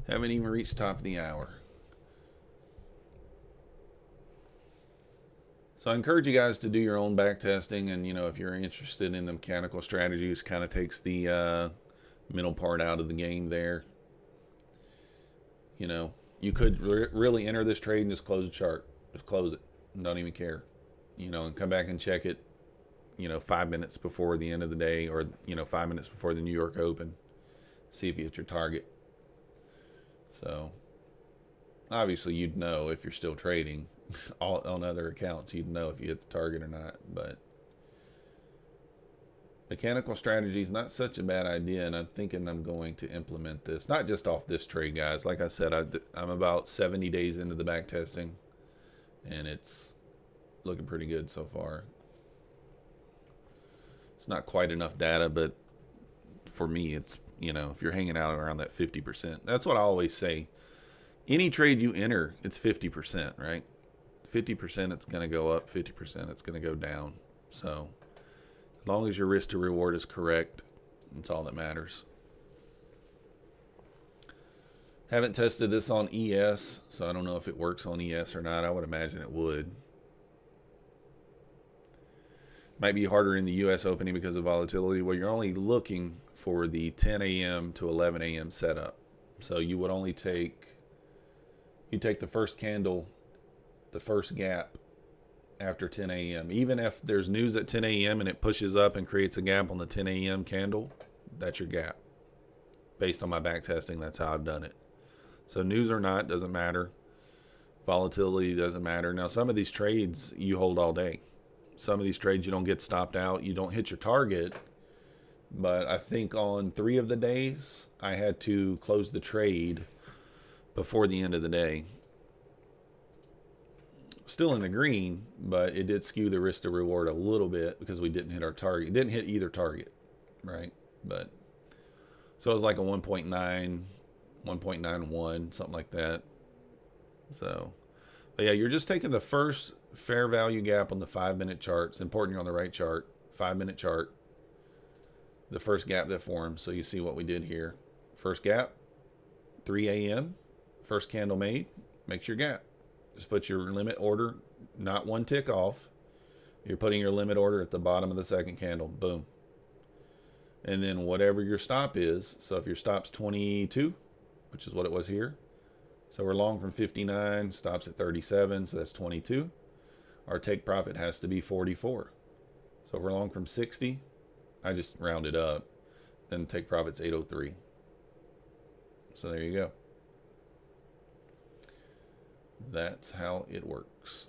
Haven't even reached the top of the hour. So I encourage you guys to do your own back testing, and you know, if you're interested in the mechanical strategies, kind of takes the middle part out of the game there. You know, you could really enter this trade and just close the chart. Just close it and don't even care. You know, and come back and check it, you know, 5 minutes before the end of the day, or, you know, 5 minutes before the New York Open. See if you hit your target. So, obviously you'd know if you're still trading. On other accounts, you'd know if you hit the target or not. But Mechanical strategy is not such a bad idea, and I'm thinking I'm going to implement this. Not just off this trade, guys. Like I said, I'm about 70 days into the back testing, and it's looking pretty good so far. It's not quite enough data, but for me, it's, you know, if you're hanging out around that 50%, that's what I always say. Any trade you enter, it's 50%, right? 50% it's going to go up, 50% it's going to go down. So as long as your risk to reward is correct, that's all that matters. Haven't tested this on ES, so I don't know if it works on ES or not. I would imagine it would. Might be harder in the US opening because of volatility. Well, you're only looking for the 10 a.m. to 11 a.m. setup. So you would only take, you take the first candle, the first gap after 10 a.m. Even if there's news at 10 a.m. and it pushes up and creates a gap on the 10 a.m. candle, that's your gap. Based on my back testing, that's how I've done it. So news or not, doesn't matter. Volatility doesn't matter. Now, some of these trades you hold all day. Some of these trades you don't get stopped out. You don't hit your target. But I think on 3 of the days, I had to close the trade before the end of the day. Still in the green, but it did skew the risk to reward a little bit because we didn't hit our target. It didn't hit either target, right? But so it was like a 1.9, 1.91, something like that. So, but yeah, you're just taking the first fair value gap on the 5-minute chart. It's important you're on the right chart. 5-minute chart. The first gap that forms. So you see what we did here. First gap, 3 a.m. First candle made. Makes your gap. Just put your limit order, not one tick off. You're putting your limit order at the bottom of the second candle. Boom. And then whatever your stop is. So if your stop's 22, which is what it was here. So we're long from 59, stops at 37, so that's 22. Our take profit has to be 44. So if we're long from 60, I just rounded up. Then take profit's 803. So there you go. That's how it works.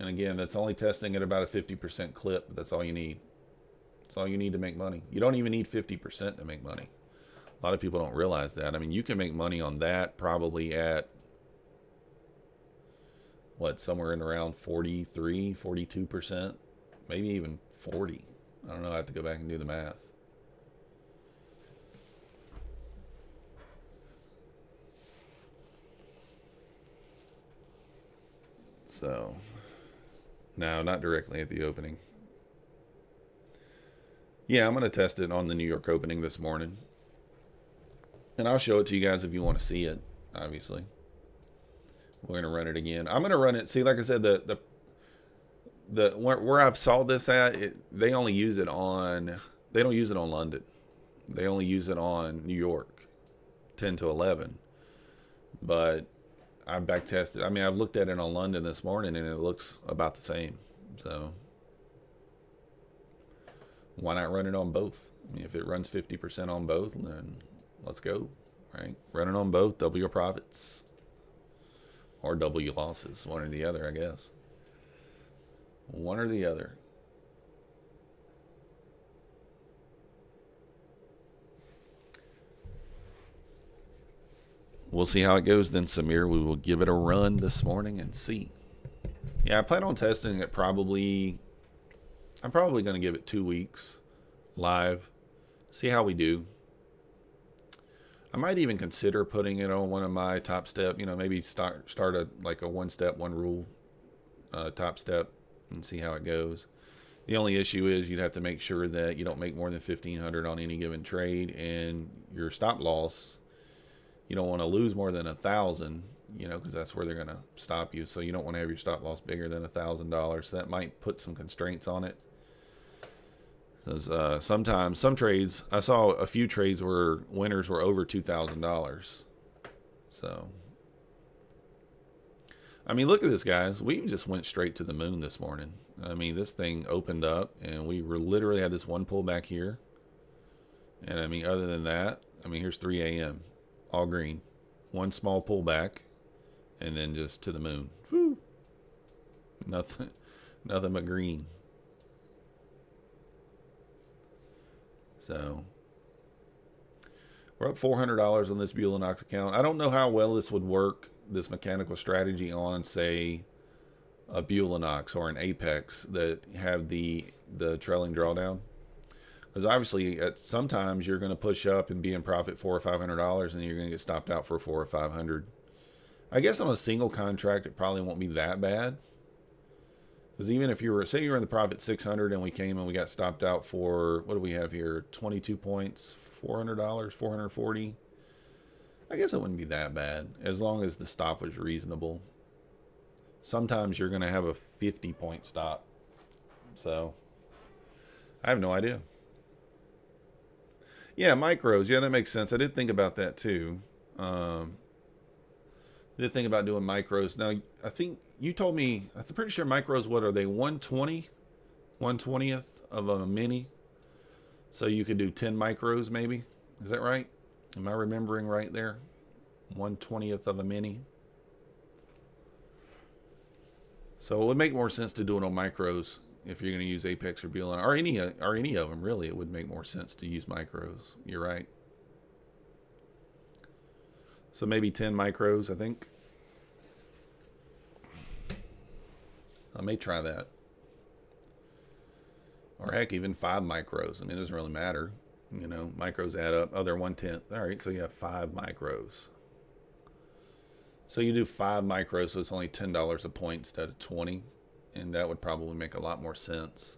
And again, that's only testing at about a 50% clip. That's all you need. That's all you need to make money. You don't even need 50% to make money. A lot of people don't realize that. I mean, you can make money on that probably at, what, somewhere in around 43, 42%, maybe even 40. I don't know. I have to go back and do the math. So, no, not directly at the opening. Yeah, I'm going to test it on the New York opening this morning. And I'll show it to you guys if you want to see it, obviously. We're going to run it again. I'm going to run it. See, like I said, where I've saw this at, they only use it on, they don't use it on London. They only use it on New York, 10 to 11. But I back tested. I mean, I've looked at it on London this morning and it looks about the same. So why not run it on both? I mean, if it runs 50% on both, then let's go, right? Run it on both, double your profits or double your losses, one or the other, I guess. One or the other. We'll see how it goes then, Samir. We will give it a run this morning and see. Yeah, I plan on testing it probably. I'm probably going to give it 2 weeks live. See how we do. I might even consider putting it on one of my Topstep. You know, maybe start like a one-step, one rule Topstep and see how it goes. The only issue is you'd have to make sure that you don't make more than $1,500 on any given trade, and your stop loss, you don't want to lose more than $1,000, you know, because that's where they're going to stop you. So you don't want to have your stop loss bigger than $1,000. So that might put some constraints on it. Because sometimes some trades, I saw a few trades where winners were over $2,000. So, I mean, look at this, guys. We just went straight to the moon this morning. I mean, this thing opened up and we were literally had this one pullback here. And I mean, other than that, I mean, here's 3 a.m. all green, one small pullback, and then just to the moon. Woo! Nothing but green. So we're up $400 on this Bulenox account. I don't know how well this would work, this mechanical strategy on, say, a Bulenox or an Apex that have the trailing drawdown. Because obviously, sometimes you're going to push up and be in profit $400 or $500, and you're going to get stopped out for $400 or $500. I guess on a single contract, it probably won't be that bad. Because even if you were, say you were in the profit 600 and we came and we got stopped out for, what do we have here? 22 points, $400, 440. I guess it wouldn't be that bad as long as the stop was reasonable. Sometimes you're going to have a 50-point stop. So I have no idea. Yeah, micros. Yeah, that makes sense. I did think about that too. Did think about doing micros. Now, I think you told me, I'm pretty sure micros, what are they, 1/20th of a mini? So you could do 10 micros maybe? Is that right? Am I remembering right there? 1/20th of a mini. So it would make more sense to do it on micros if you're going to use Apex or Bulenox, or any of them really. It would make more sense to use micros. You're right. So maybe 10 micros, I think. I may try that. Or heck, even 5 micros. I mean, it doesn't really matter. You know, micros add up. Oh, they're 1/10. All right, so you have 5 micros. So you do 5 micros, so it's only $10 a point instead of 20. And that would probably make a lot more sense.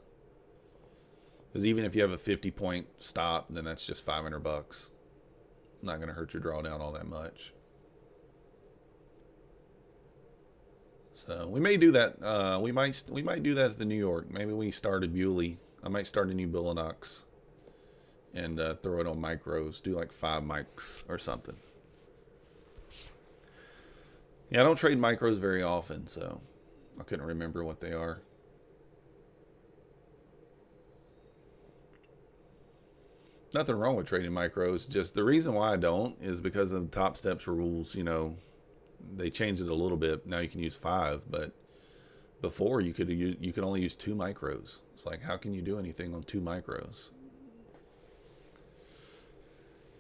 Because even if you have a 50-point stop, then that's just $500. Not going to hurt your drawdown all that much. So we may do that. We might do that at the New York. Maybe we started Bewley. I might start a new Bulenox and throw it on micros. Do like 5 mics or something. Yeah, I don't trade micros very often, so I couldn't remember what they are. Nothing wrong with trading micros. Just the reason why I don't is because of Topstep's rules. You know, they changed it a little bit. Now you can use 5, but before you could only use 2 micros. It's like, how can you do anything on 2 micros?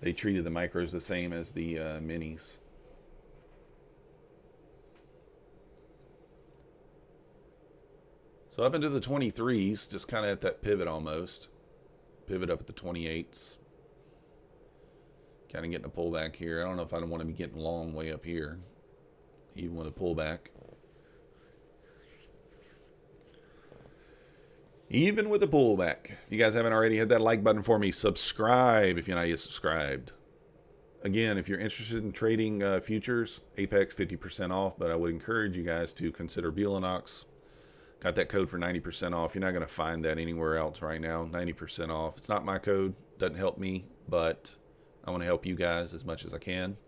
They treated the micros the same as the minis. So up into the 23s, just kind of at that pivot almost. Pivot up at the 28s. Kind of getting a pullback here. I don't know if I want to be getting long way up here, even with a pullback. Even with a pullback. If you guys haven't already, hit that like button for me. Subscribe if you're not yet subscribed. Again, if you're interested in trading futures, Apex 50% off, but I would encourage you guys to consider Bulenox. Got that code for 90% off. You're not going to find that anywhere else right now. 90% off. It's not my code. Doesn't help me, but I want to help you guys as much as I can.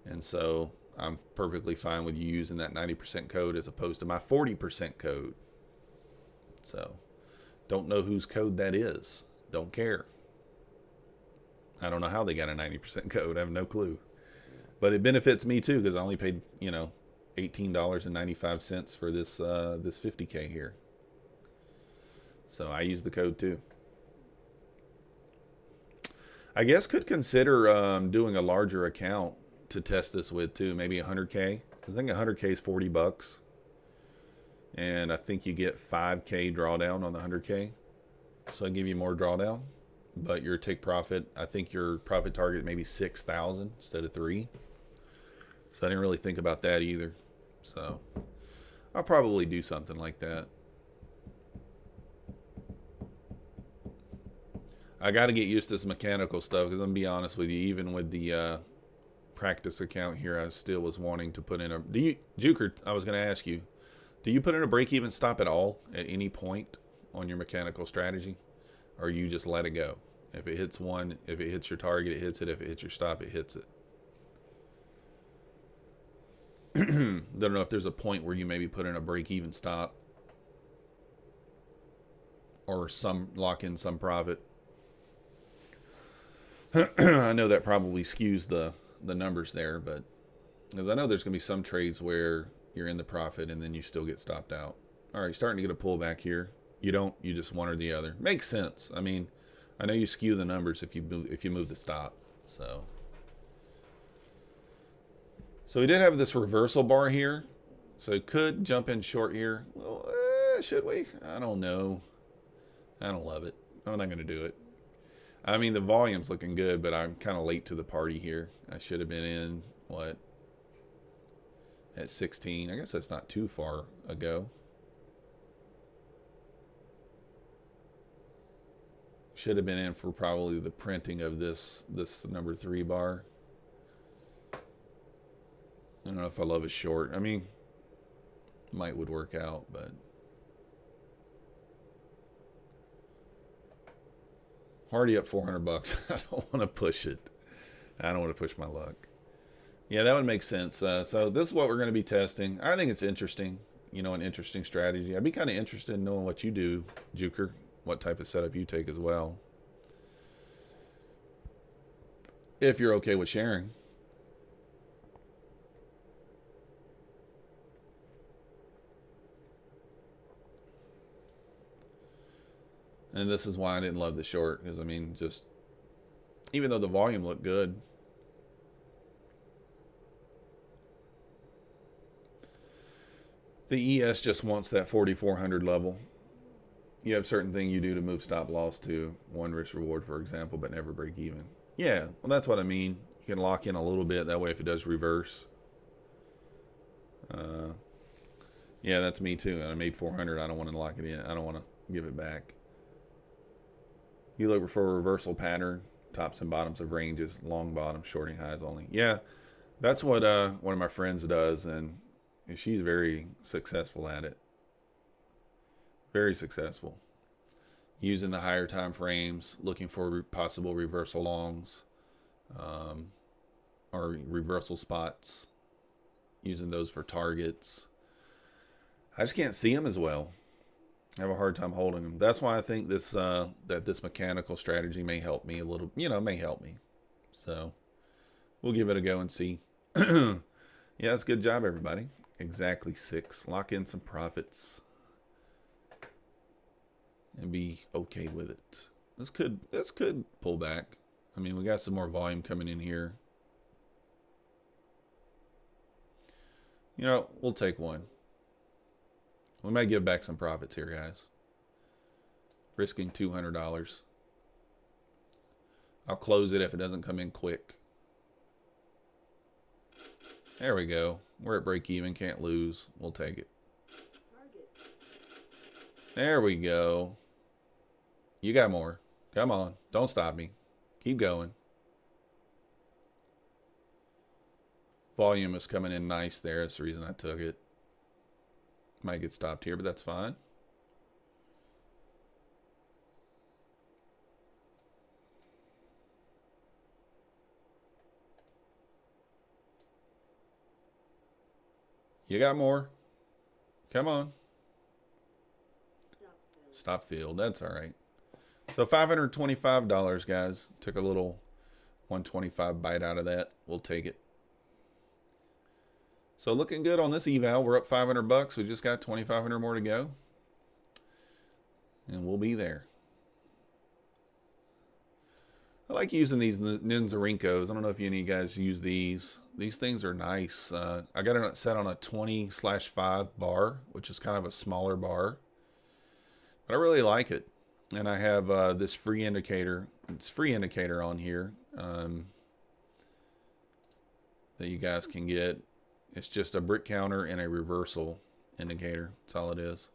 And so I'm perfectly fine with you using that 90% code as opposed to my 40% code. So don't know whose code that is. Don't care. I don't know how they got a 90% code. I have no clue. But it benefits me too because I only paid, you know, $18.95 for this this 50K here. So I use the code too. I guess could consider doing a larger account to test this with too. Maybe 100K. I think 100K is $40. And I think you get 5K drawdown on the 100K. So I give you more drawdown. But your take profit, I think your profit target maybe 6,000 instead of 3. So I didn't really think about that either. So I'll probably do something like that. I got to get used to this mechanical stuff because I'm going to be honest with you, even with the practice account here, I still was wanting to put in a... Juker, I was going to ask you, do you put in a break-even stop at all at any point on your mechanical strategy? Or you just let it go? If it hits one, if it hits your target, it hits it. If it hits your stop, it hits it. Don't know if there's a point where you maybe put in a break-even stop or some lock in some profit. I know that probably skews the numbers there, but because I know there's going to be some trades where you're in the profit and then you still get stopped out. All right, starting to get a pullback here. You don't, you just one or the other. Makes sense. I mean, I know you skew the numbers if you move the stop. So we did have this reversal bar here, so it could jump in short here. Well, should we? I don't know. I don't love it. I'm not going to do it. I mean, the volume's looking good, but I'm kind of late to the party here. I should have been in, what, at 16. I guess that's not too far ago. Should have been in for probably the printing of this number 3 bar. I don't know if I love a short. I mean, might would work out, but already up 400 bucks. I don't want to push it. I don't want to push my luck. Yeah, that would make sense. So this is what we're going to be testing. I think it's interesting. You know, an interesting strategy. I'd be kind of interested in knowing what you do, Juker. What type of setup you take as well. If you're okay with sharing. And this is why I didn't love the short, because I mean, just even though the volume looked good, the ES just wants that 4,400 level. You have certain things you do to move stop loss to one risk reward, for example, but never break even. Yeah, well, that's what I mean. You can lock in a little bit. That way, if it does reverse. Yeah, that's me too. I made 400. I don't want to lock it in. I don't want to give it back. You look for a reversal pattern, tops and bottoms of ranges, long bottoms, shorting highs only. Yeah, that's what one of my friends does, and she's very successful at it. Very successful. Using the higher time frames, looking for possible reversal longs, or reversal spots, using those for targets. I just can't see them as well. I have a hard time holding them. That's why I think this that this mechanical strategy may help me a little. You know, may help me. So we'll give it a go and see. Yeah, that's a good job, everybody. Exactly 6. Lock in some profits and be okay with it. This could pull back. I mean, we got some more volume coming in here. You know, we'll take one. We might give back some profits here, guys. Risking $200. I'll close it if it doesn't come in quick. There we go. We're at break even. Can't lose. We'll take it. There we go. You got more. Come on. Don't stop me. Keep going. Volume is coming in nice there. That's the reason I took it. Might get stopped here, but that's fine. You got more. Come on. Stop field. That's all right. So $525, guys. Took a little 125 bite out of that. We'll take it. So looking good on this eval. We're up 500 bucks. We just got 2,500 more to go. And we'll be there. I like using these Ninzarinkos. I don't know if any of you guys use these. These things are nice. I got it set on a 20/5 bar, which is kind of a smaller bar. But I really like it. And I have this free indicator. It's free indicator on here that you guys can get. It's just a brick counter and a reversal indicator. That's all it is.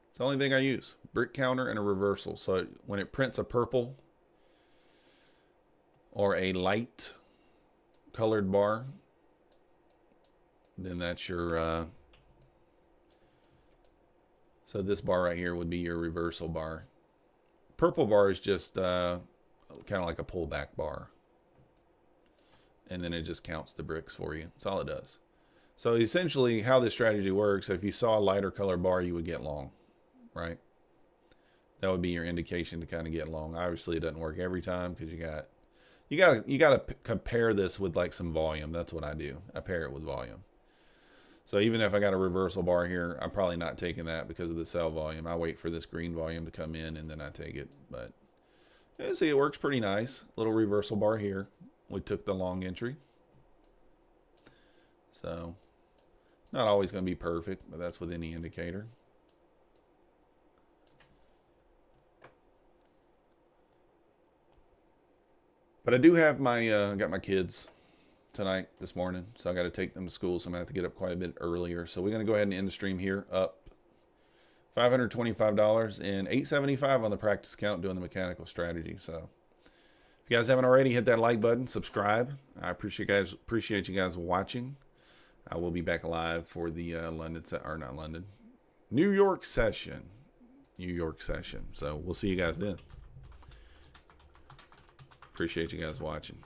It's the only thing I use. Brick counter and a reversal. So when it prints a purple or a light colored bar, then that's your... so this bar right here would be your reversal bar. Purple bar is just kind of like a pullback bar. And then it just counts the bricks for you. That's all it does. So essentially how this strategy works, if you saw a lighter color bar, you would get long, right? That would be your indication to kind of get long. Obviously it doesn't work every time because you got to compare this with like some volume. That's what I do. I pair it with volume. So even if I got a reversal bar here, I'm probably not taking that because of the sell volume. I wait for this green volume to come in and then I take it. But Yeah, see, it works pretty nice. Little reversal bar here. We took the long entry. So, not always going to be perfect, but that's with any indicator. But I do have my, got my kids tonight, this morning, so I got to take them to school, so I'm going to have to get up quite a bit earlier. So we're going to go ahead and end the stream here, up $525 and $875 on the practice account doing the mechanical strategy. So if you guys haven't already, hit that like button, subscribe. I appreciate you guys watching. I will be back live for the New York session. So we'll see you guys then. Appreciate you guys watching.